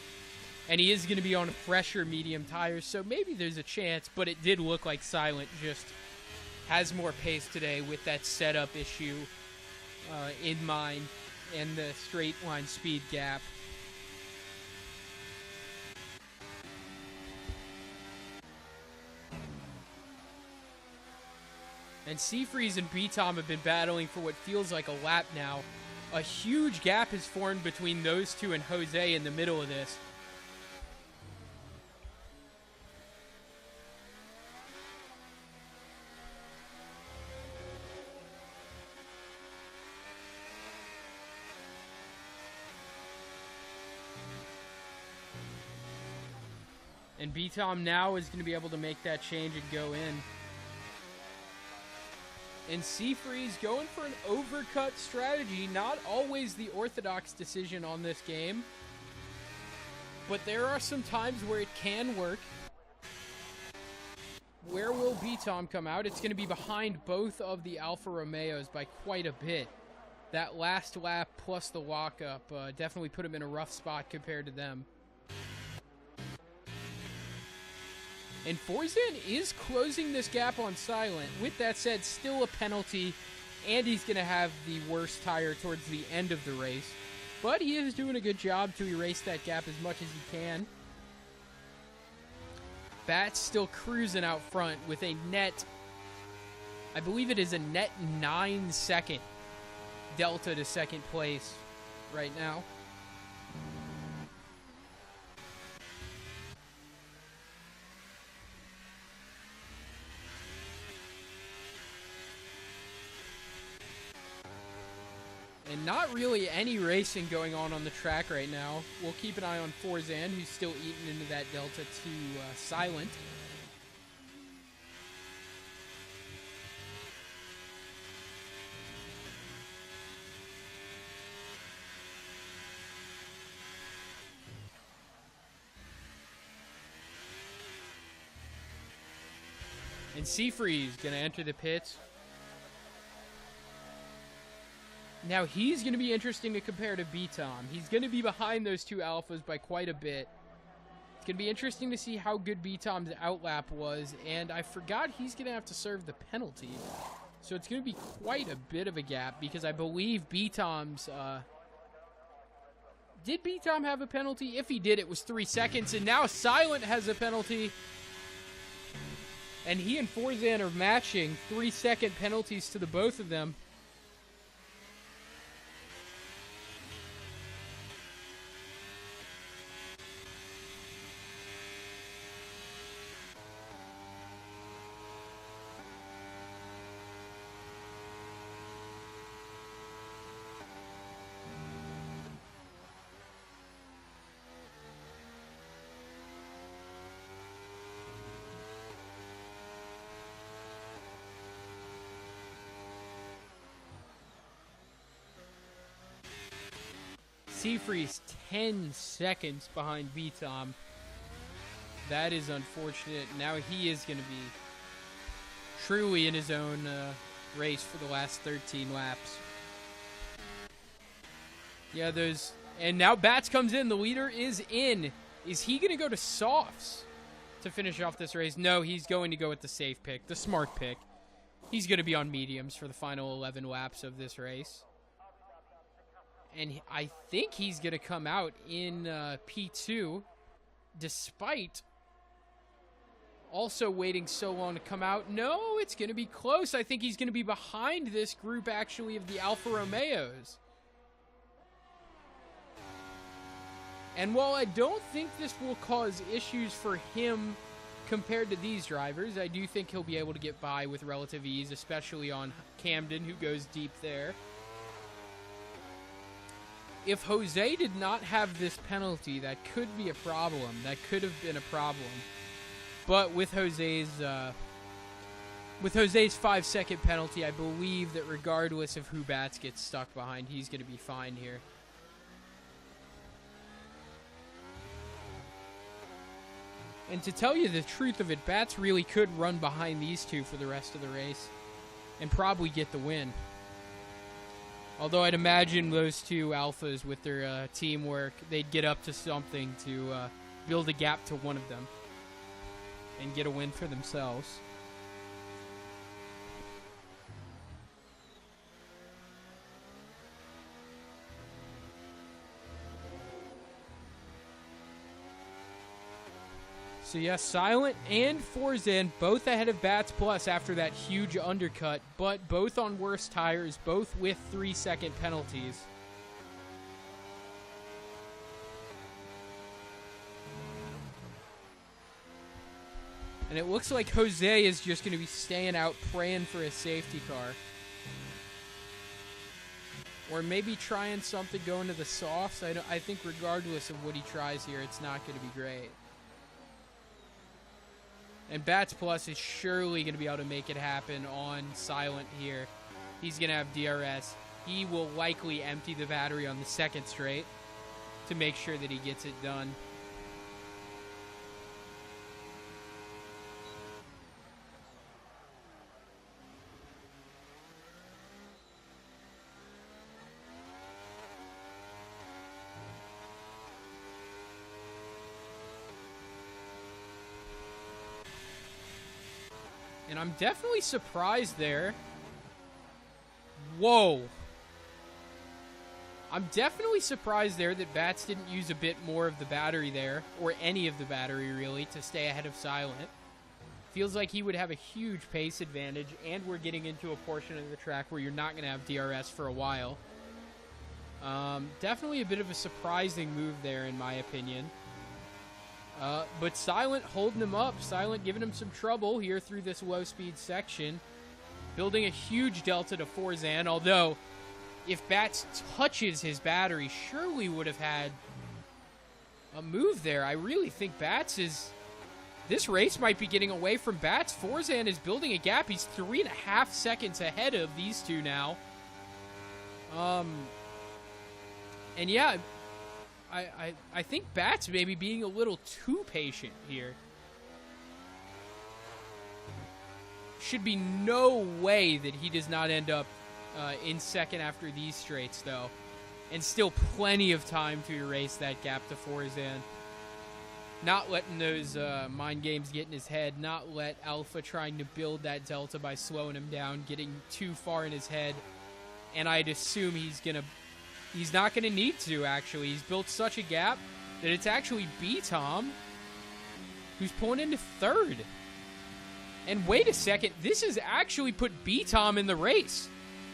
And he is going to be on fresher medium tires, so maybe there's a chance, but it did look like Silent just has more pace today with that setup issue in mind and the straight line speed gap. And Seafreeze and B-Tom have been battling for what feels like a lap now. A huge gap has formed between those two and Jose in the middle of this. And B-Tom now is going to be able to make that change and go in. And Seafreeze going for an overcut strategy. Not always the orthodox decision on this game. But there are some times where it can work. Where will B-Tom come out? It's going to be behind both of the Alfa Romeos by quite a bit. That last lap plus the walk-up definitely put him in a rough spot compared to them. And Forzan is closing this gap on Silent. With that said, still a penalty, and he's going to have the worst tire towards the end of the race. But he is doing a good job to erase that gap as much as he can. Bat's still cruising out front with a net, I believe it is a net 9-second delta to second place right now. And not really any racing going on the track right now. We'll keep an eye on Forzan, who's still eating into that delta to Silent. And Seafreeze going to enter the pits. Now, he's going to be interesting to compare to B-Tom. He's going to be behind those two Alphas by quite a bit. It's going to be interesting to see how good B-Tom's outlap was, and I forgot he's going to have to serve the penalty. So it's going to be quite a bit of a gap, because I believe B-Tom's... Did B-Tom have a penalty? If he did, it was 3 seconds, and now Silent has a penalty. And he and Forzan are matching 3-second penalties to the both of them. Seafree's 10 seconds behind B-Tom. That is unfortunate. Now he is going to be truly in his own race for the last 13 laps. Yeah, those... And now Bats comes in. The leader is in. Is he going to go to softs to finish off this race? No, he's going to go with the safe pick, the smart pick. He's going to be on mediums for the final 11 laps of this race. And I think he's going to come out in P2, despite also waiting so long to come out. No, it's going to be close. I think he's going to be behind this group, actually, of the Alfa Romeos. And while I don't think this will cause issues for him compared to these drivers, I do think he'll be able to get by with relative ease, especially on Camden, who goes deep there. If Jose did not have this penalty, that could be a problem. That could have been a problem. But with Jose's 5-second penalty, I believe that regardless of who Bats gets stuck behind, he's going to be fine here. And to tell you the truth of it, Bats really could run behind these two for the rest of the race and probably get the win. Although I'd imagine those two alphas with their teamwork, they'd get up to something to build a gap to one of them and get a win for themselves. So yes, Silent and Forzan both ahead of Bats Plus after that huge undercut, but both on worse tires, both with 3-second penalties. And it looks like Jose is just going to be staying out praying for a safety car. Or maybe trying something going to the softs. I think regardless of what he tries here, it's not going to be great. And Bats Plus is surely going to be able to make it happen on Silent here. He's going to have DRS. He will likely empty the battery on the second straight to make sure that he gets it done. And I'm definitely surprised there. Whoa. I'm definitely surprised there that Bats didn't use a bit more of the battery there, or any of the battery really, to stay ahead of Silent. Feels like he would have a huge pace advantage, and we're getting into a portion of the track where you're not going to have DRS for a while. Definitely a bit of a surprising move there, in my opinion. But Silent holding him up. Silent giving him some trouble here through this low-speed section. Building a huge delta to Forzan, although if Bats touches his battery, surely would have had a move there. I really think Bats is... This race might be getting away from Bats. Forzan is building a gap. He's 3.5 seconds ahead of these two now. And yeah... I think Bats maybe being a little too patient here. Should be no way that he does not end up in second after these straights, though. And still plenty of time to erase that gap to Forzan. Not letting those mind games get in his head. Not let Alpha trying to build that delta by slowing him down, getting too far in his head. And I'd assume he's not going to need to, actually. He's built such a gap that it's actually B-Tom who's pulling into third. And wait a second, this has actually put B-Tom in the race.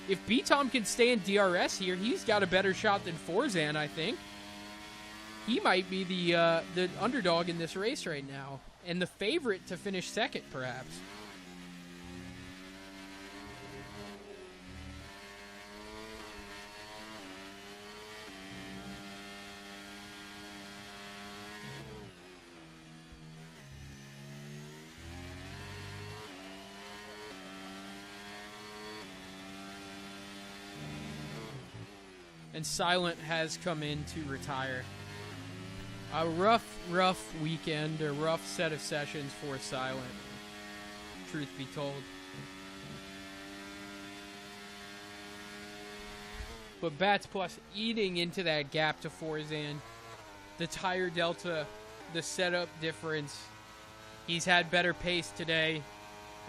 If B-Tom can stay in DRS here, he's got a better shot than Forzan, I think. He might be the underdog in this race right now, and the favorite to finish second, perhaps. And Silent has come in to retire. A rough weekend, a rough set of sessions for Silent, truth be told. But Bats Plus eating into that gap to Forzan. The tire delta, the setup difference. He's had better pace today,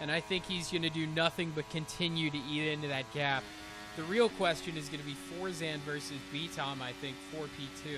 and I think he's going to do nothing but continue to eat into that gap. The real question is going to be Forzan versus B-Tom, I think, for P2.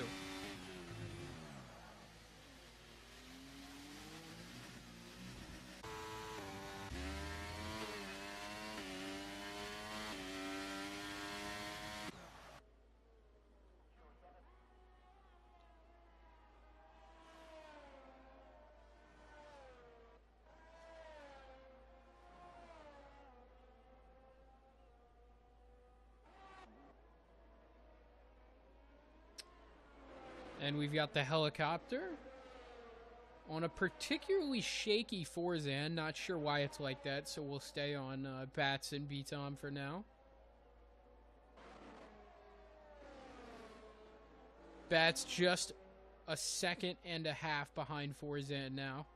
And we've got the helicopter on a particularly shaky Forzan. Not sure why it's like that, so we'll stay on Bats and B-Tom for now. Bats just a second and a half behind Forzan now.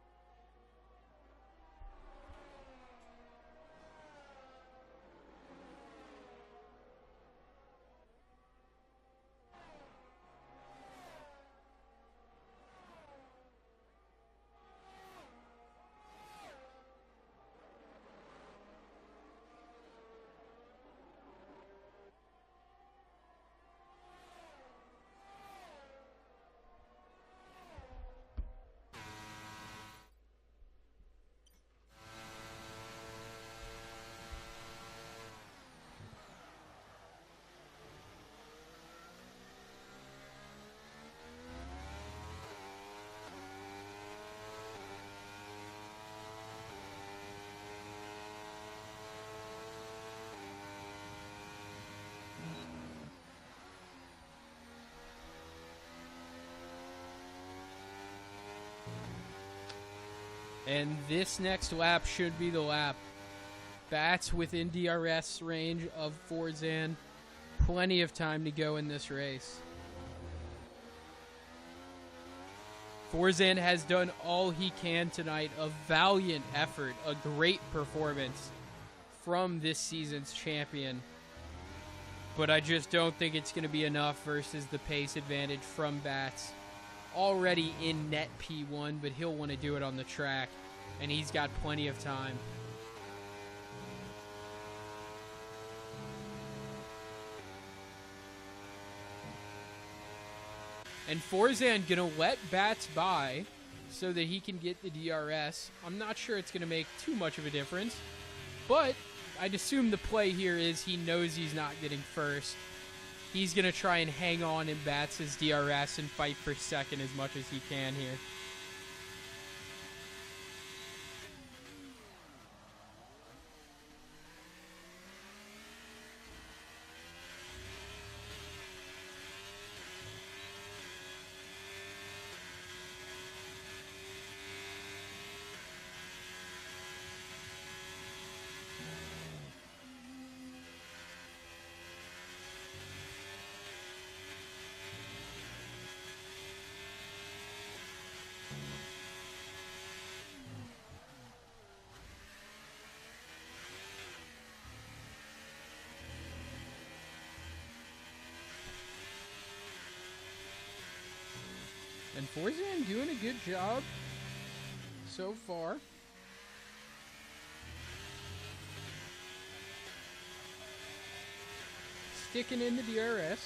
And this next lap should be the lap. Bats within DRS range of Forzan. Plenty of time to go in this race. Forzan has done all he can tonight. A valiant effort, a great performance from this season's champion. But I just don't think it's going to be enough versus the pace advantage from Bats. Already in net P1, but he'll want to do it on the track, and he's got plenty of time. And Forzan gonna let Bats by so that he can get the DRS. I'm not sure it's gonna make too much of a difference, but I'd assume the play here is he knows he's not getting first. He's going to try and hang on in Bats' DRS and fight for second as much as he can here. And Forzan doing a good job so far. Sticking in the DRS.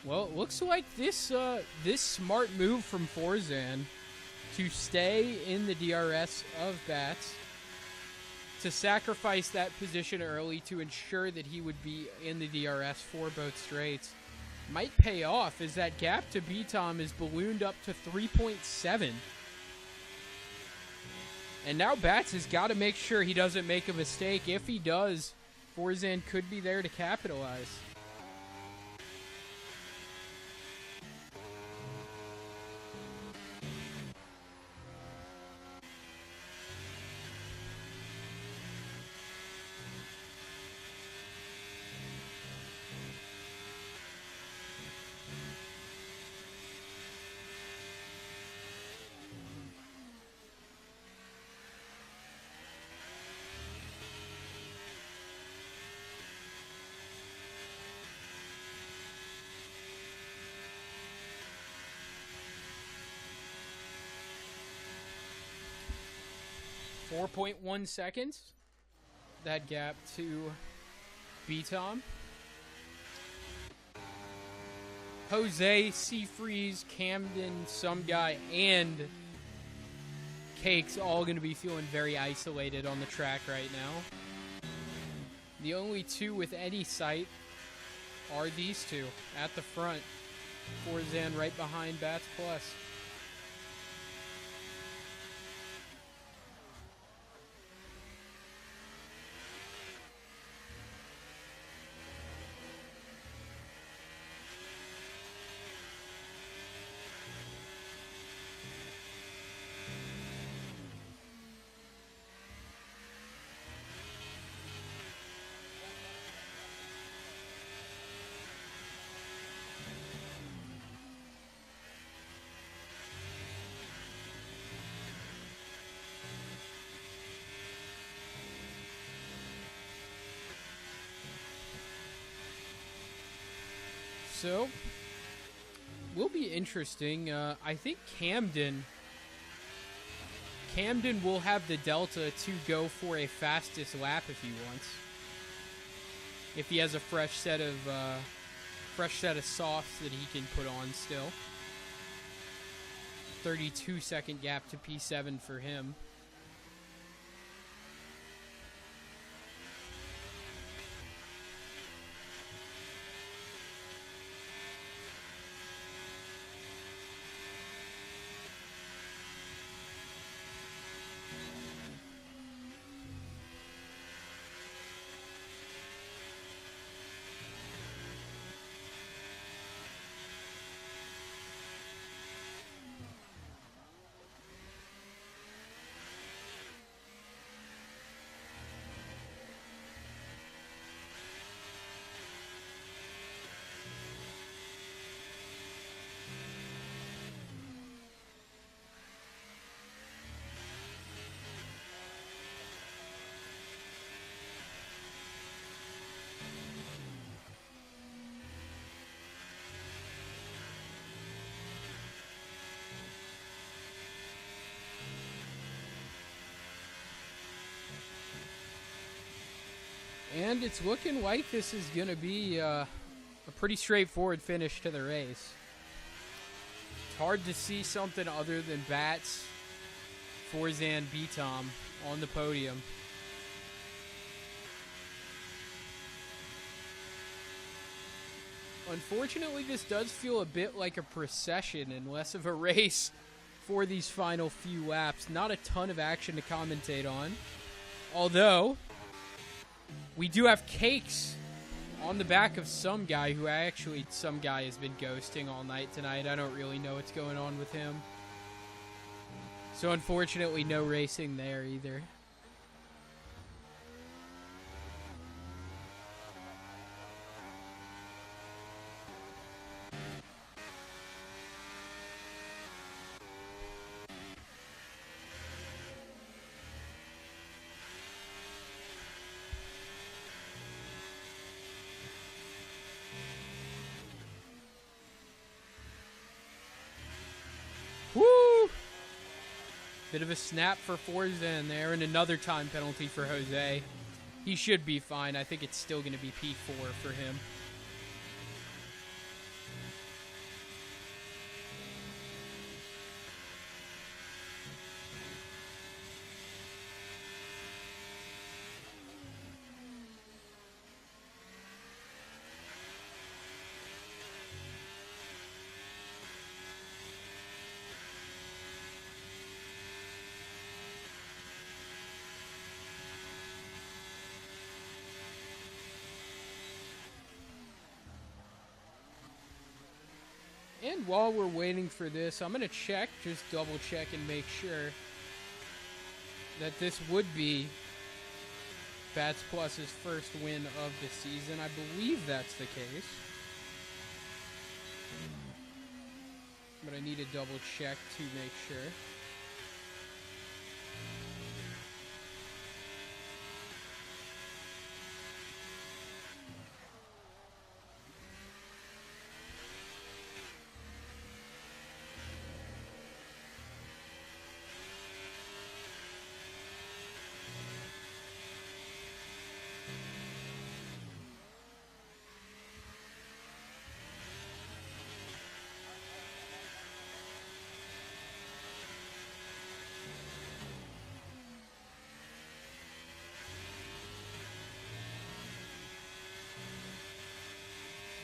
Well, it looks like this smart move from Forzan to stay in the DRS of Bats, to sacrifice that position early to ensure that he would be in the DRS for both straights, might pay off, as that gap to B-Tom is ballooned up to 3.7. And now Bats has got to make sure he doesn't make a mistake. If he does, Forzan could be there to capitalize. .1 seconds. That gap to B-Tom. Jose, Seafreeze, Camden, Some Guy, and Cakes all going to be feeling very isolated on the track right now. The only two with any sight are these two at the front. Forzan right behind Bats Plus. So, will be interesting. I think Camden will have the delta to go for a fastest lap if he wants. If he has a fresh set of softs that he can put on still. 32-second gap to P7 for him. And it's looking like this is going to be a pretty straightforward finish to the race. It's hard to see something other than Bats, Forzan, B-Tom on the podium. Unfortunately, this does feel a bit like a procession and less of a race for these final few laps. Not a ton of action to commentate on. Although, we do have Cakes on the back of Some Guy, who Some Guy has been ghosting all night tonight. I don't really know what's going on with him. So unfortunately, no racing there either. Bit of a snap for Forzan there, and another time penalty for Jose. He should be fine. I think it's still going to be P4 for him. while we're waiting for this, I'm going to check, just double check and make sure that this would be Bats Plus's first win of the season. I believe that's the case. But I need to double check to make sure.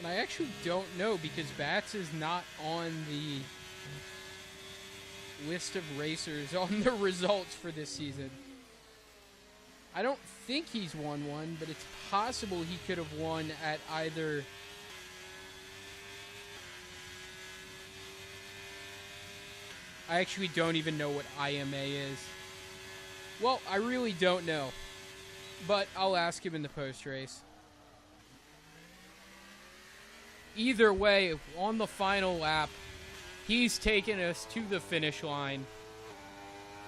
And I actually don't know because Bats is not on the list of racers on the results for this season. I don't think he's won one, but it's possible he could have won at either... I actually don't even know what IMA is. Well, I really don't know. But I'll ask him in the post-race. Either way, on the final lap, he's taken us to the finish line.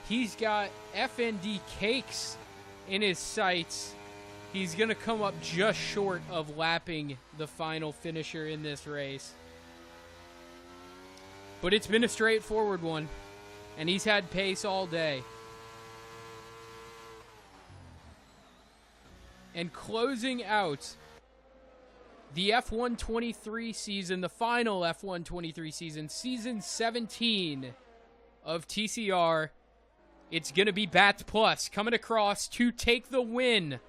He's got FND cakes in his sights. He's going to come up just short of lapping the final finisher in this race. But it's been a straightforward one, and he's had pace all day. And closing out the F123 season, the final F123 season, Season 17 of TCR, it's going to be Bats Plus coming across to take the win.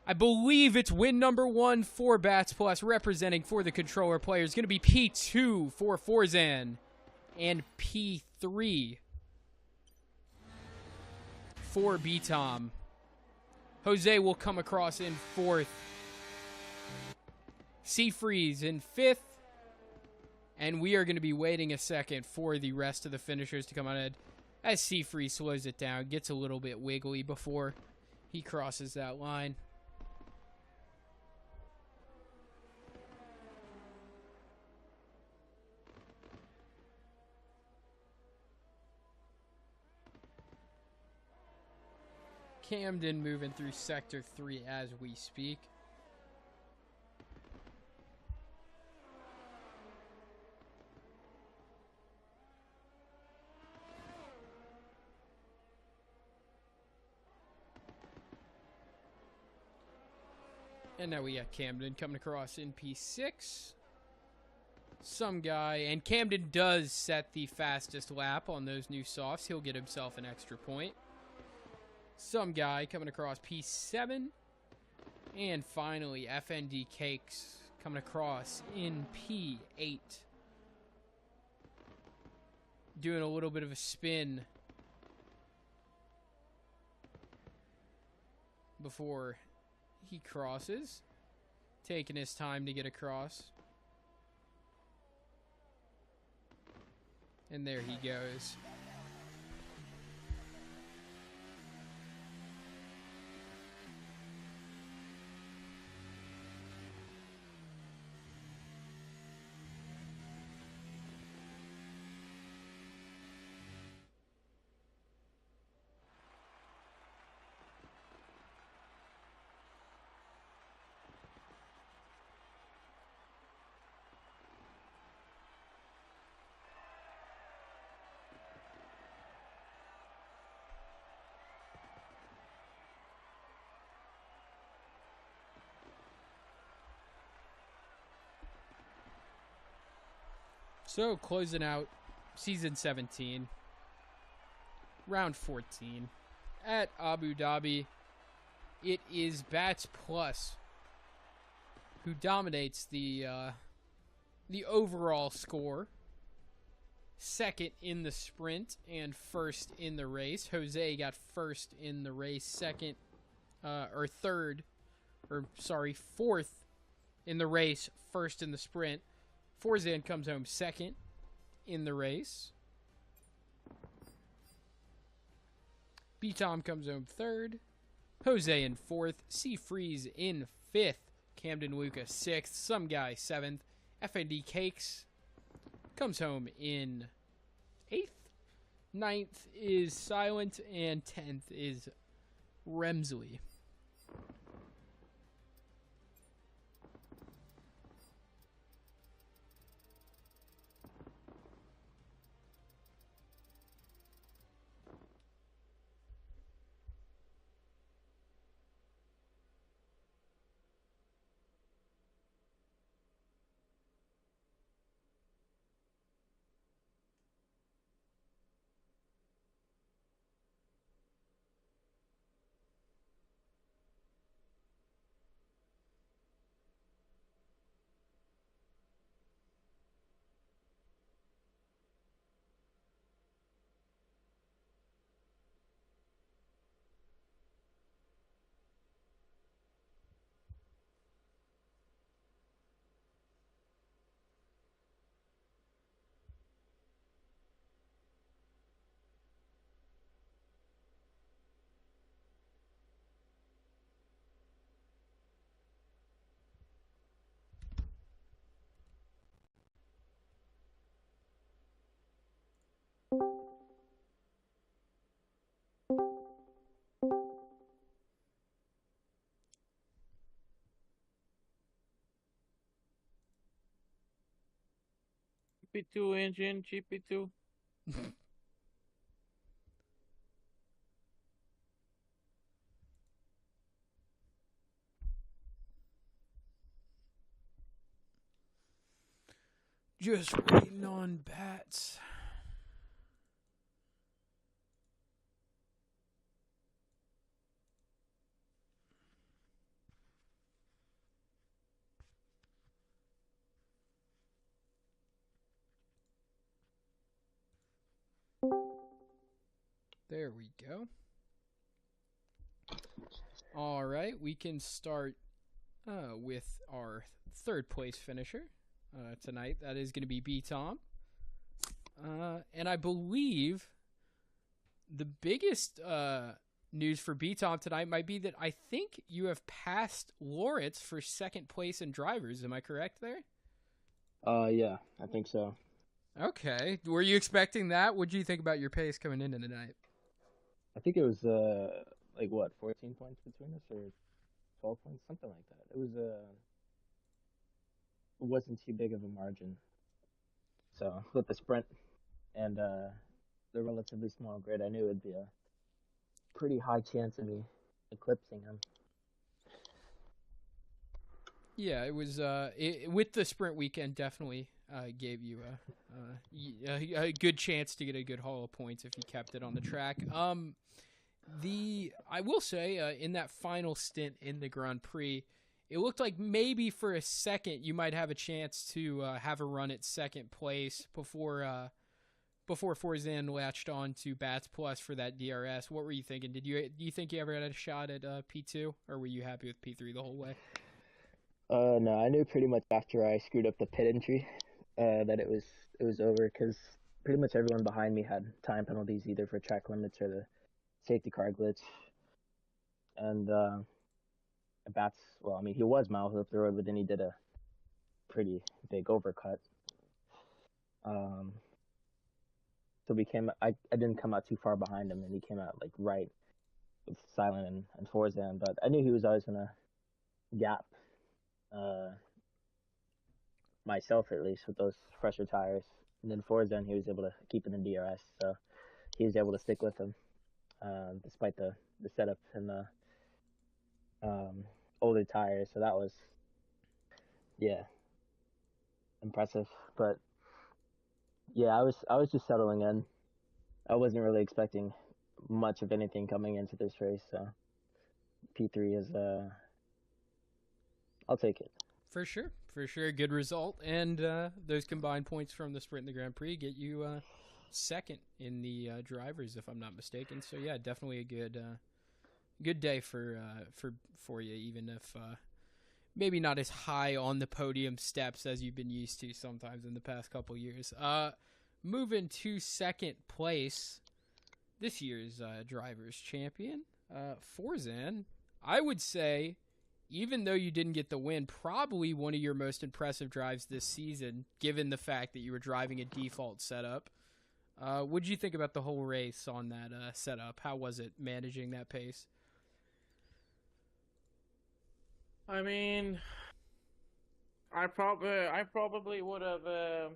I believe it's win number 1 for Bats Plus, representing for the controller players. Going to be P2 for Forzan and P3 for B-Tom. Jose will come across in 4th. Seafreeze in 5th. And we are going to be waiting a second for the rest of the finishers to come on ahead. As Seafreeze slows it down, gets a little bit wiggly before he crosses that line. Camden moving through Sector 3 as we speak. And now we got Camden coming across in P6. Some guy, and Camden does set the fastest lap on those new softs. He'll get himself an extra point. Some guy coming across P7. And finally, FND Cakes coming across in P8. Doing a little bit of a spin before he crosses. Taking his time to get across. And there he goes. So, closing out Season 17, Round 14, at Abu Dhabi, it is Bats Plus who dominates the overall score. Second in the sprint and first in the race. Jose got first in the race, fourth in the race, first in the sprint. Forzan comes home second in the race. B-Tom comes home third. Jose in fourth. C Freeze in fifth. Camden Luca sixth. Some Guy seventh. FND Cakes comes home in eighth. Ninth is Silent, and 10th is Remsley. GP2 engine, GP2. Just waiting on bats. There we go. All right, we can start with our third place finisher tonight. That is going to be B-Tom. And I believe the biggest news for B-Tom tonight might be that I think you have passed Loritz for second place in drivers. Am I correct there? Yeah, I think so. Okay. Were you expecting that? What did you think about your pace coming into the night? I think it was 14 points between us, or 12 points, something like that. It wasn't too big of a margin. So with the sprint and the relatively small grid, I knew it'd be a pretty high chance of me eclipsing him. Yeah, it was with the sprint weekend definitely gave you a good chance to get a good haul of points if you kept it on the track. I will say in that final stint in the Grand Prix, it looked like maybe for a second you might have a chance to have a run at second place before Forzan latched on to Bats Plus for that DRS. What were you thinking? Do you think you ever had a shot at P2, or were you happy with P3 the whole way? No, I knew pretty much after I screwed up the pit entry that it was over, because pretty much everyone behind me had time penalties either for track limits or the safety car glitch. And Bats, well, I mean, he was miles up the road, but then he did a pretty big overcut. So I didn't come out too far behind him, and he came out like right with Silent and Forzan, but I knew he was always gonna gap myself, at least, with those fresher tires. And then Forzan, he was able to keep in the DRS, so he was able to stick with him despite the setup and the older tires. So that was, yeah, impressive. But yeah, I was just settling in. I wasn't really expecting much of anything coming into this race, so P3 is I'll take it. For sure. Good result. And those combined points from the sprint and the Grand Prix get you second in the drivers, if I'm not mistaken. So yeah, definitely a good day for you, even if maybe not as high on the podium steps as you've been used to sometimes in the past couple years. Moving to second place, this year's drivers champion, Forzan. I would say, even though you didn't get the win, probably one of your most impressive drives this season, given the fact that you were driving a default setup. What did you think about the whole race on that setup? How was it managing that pace? I mean, I probably would have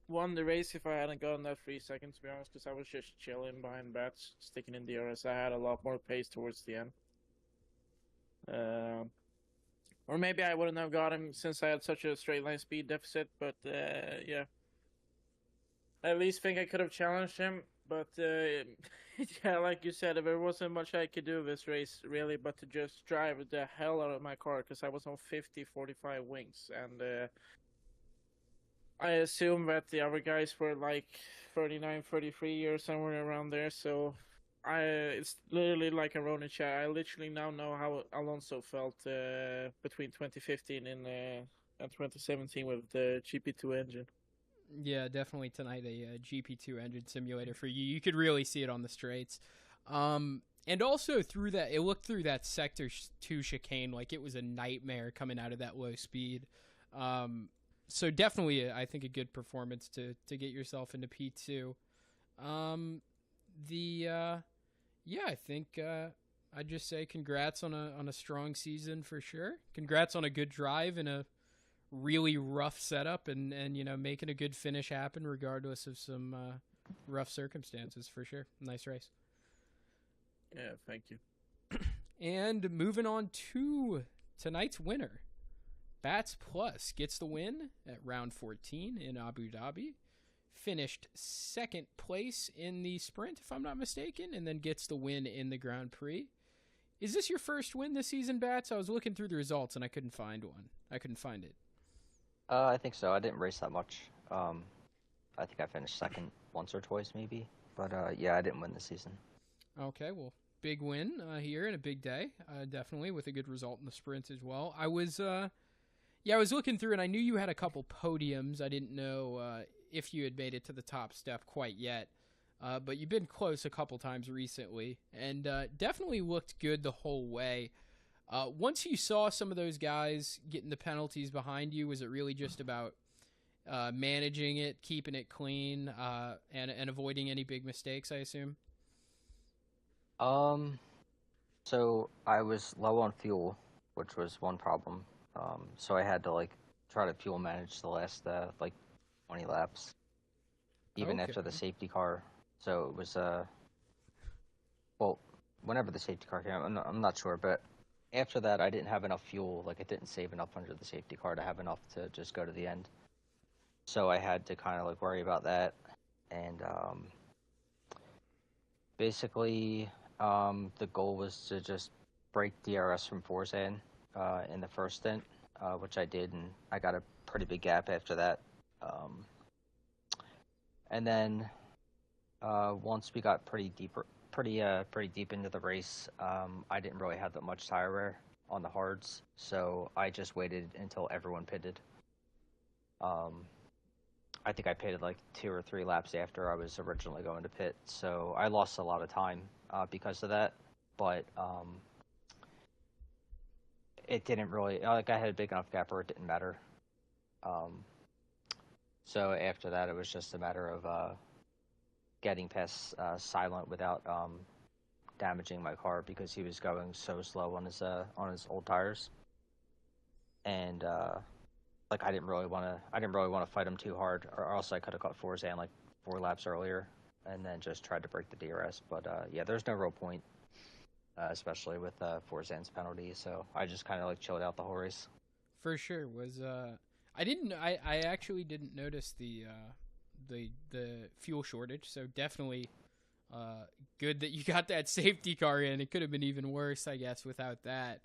won the race if I hadn't gotten that 3 seconds, to be honest, because I was just chilling behind bats, sticking in DRS. I had a lot more pace towards the end. Or maybe I wouldn't have got him since I had such a straight line speed deficit, but yeah. I at least think I could have challenged him, but yeah, like you said, there wasn't much I could do this race, really, but to just drive the hell out of my car, because I was on 50-45 wings, and I assume that the other guys were like 39, 33 or somewhere around there, so it's literally like a Ronin chat. I literally now know how Alonso felt between 2015 and 2017 with the GP2 engine. Yeah, definitely tonight a GP2 engine simulator for you. You could really see it on the straights. And also through that, it looked through that Sector 2 chicane like it was a nightmare coming out of that low speed. So definitely, I think, a good performance to get yourself into P2. Yeah, I think I'd just say congrats on a strong season for sure. Congrats on a good drive and a really rough setup, and making a good finish happen regardless of some rough circumstances for sure. Nice race. Yeah, thank you. And moving on to tonight's winner. Bats Plus gets the win at round 14 in Abu Dhabi. Finished second place in the sprint, if I'm not mistaken, and then gets the win in the Grand Prix. Is this your first win this season, Bats? I was looking through the results and I couldn't find one. I couldn't find it. I think so. I didn't race that much. I think I finished second once or twice, maybe. But yeah, I didn't win this season. Okay, well, big win here and a big day, definitely, with a good result in the sprint as well. I was looking through and I knew you had a couple podiums. I didn't know if you had made it to the top step quite yet. But you've been close a couple times recently, and definitely looked good the whole way. Once you saw some of those guys getting the penalties behind you, was it really just about managing it, keeping it clean, and avoiding any big mistakes, I assume? So I was low on fuel, which was one problem. So I had to try to fuel manage the last 20 laps, even after the safety car. So it was well, whenever the safety car came, I'm not sure, but after that I didn't have enough fuel. It didn't save enough under the safety car to have enough to just go to the end. So I had to kind of worry about that, and basically the goal was to just break DRS from Forzan in the first stint, which I did, and I got a pretty big gap after that. And then once we got pretty deep into the race, I didn't really have that much tire wear on the hards, so I just waited until everyone pitted. I think I pitted 2 or 3 laps after I was originally going to pit, so I lost a lot of time because of that. But it didn't really I had a big enough gap where it didn't matter. So after that, it was just a matter of getting past Silent without damaging my car, because he was going so slow on his old tires, and I didn't really want to fight him too hard, or else I could have caught Forzan 4 laps earlier, and then just tried to break the DRS. But yeah, there's no real point, especially with Forzan's penalty. So I just kind of chilled out the whole race. For sure. I actually didn't notice the fuel shortage, so definitely good that you got that safety car in. It could have been even worse, I guess, without that.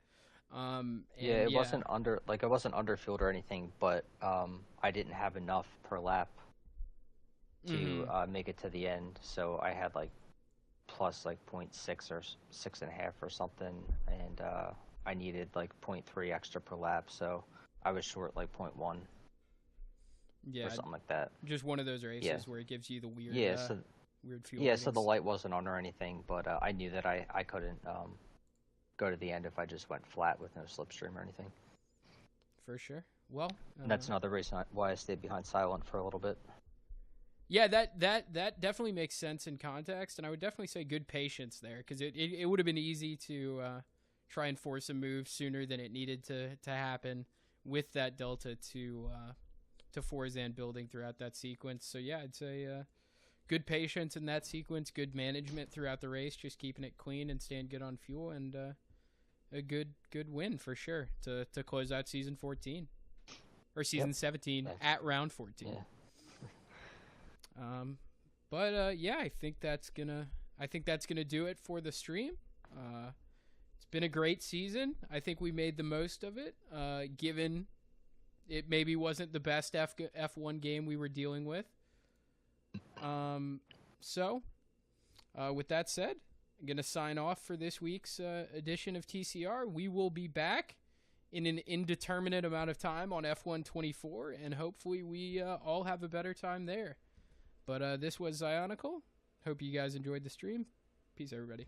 It wasn't it wasn't underfueled or anything, but I didn't have enough per lap to make it to the end, so I had plus 0.6 or 6.5 or something, and I needed like 0.3 extra per lap, so I was short like 0.1 Yeah, or something like that. just one of those races Yeah. where it gives you the weird, Yeah, so weird fuel. yeah, so the ratings. light wasn't on or anything, but I knew that I couldn't go to the end if I just went flat with no slipstream or anything. For sure. Well, And that's another reason why I stayed behind silent for a little bit. yeah, that definitely makes sense in context, and I would definitely say good patience there, because it would have been easy to try and force a move sooner than it needed to happen with that delta to Forzan building throughout that sequence. So yeah, I'd say good patience in that sequence, good management throughout the race, just keeping it clean and staying good on fuel, and a good win for sure to close out season 14 or season 17 at round 14. Yeah. But yeah, I think that's gonna do it for the stream. It's been a great season. I think we made the most of it, given it maybe wasn't the best F1 game we were dealing with. So with that said, I'm gonna sign off for this week's edition of TCR. We will be back in an indeterminate amount of time on F1 24, and hopefully we all have a better time there. But this was Zionical. Hope you guys enjoyed the stream. Peace, everybody.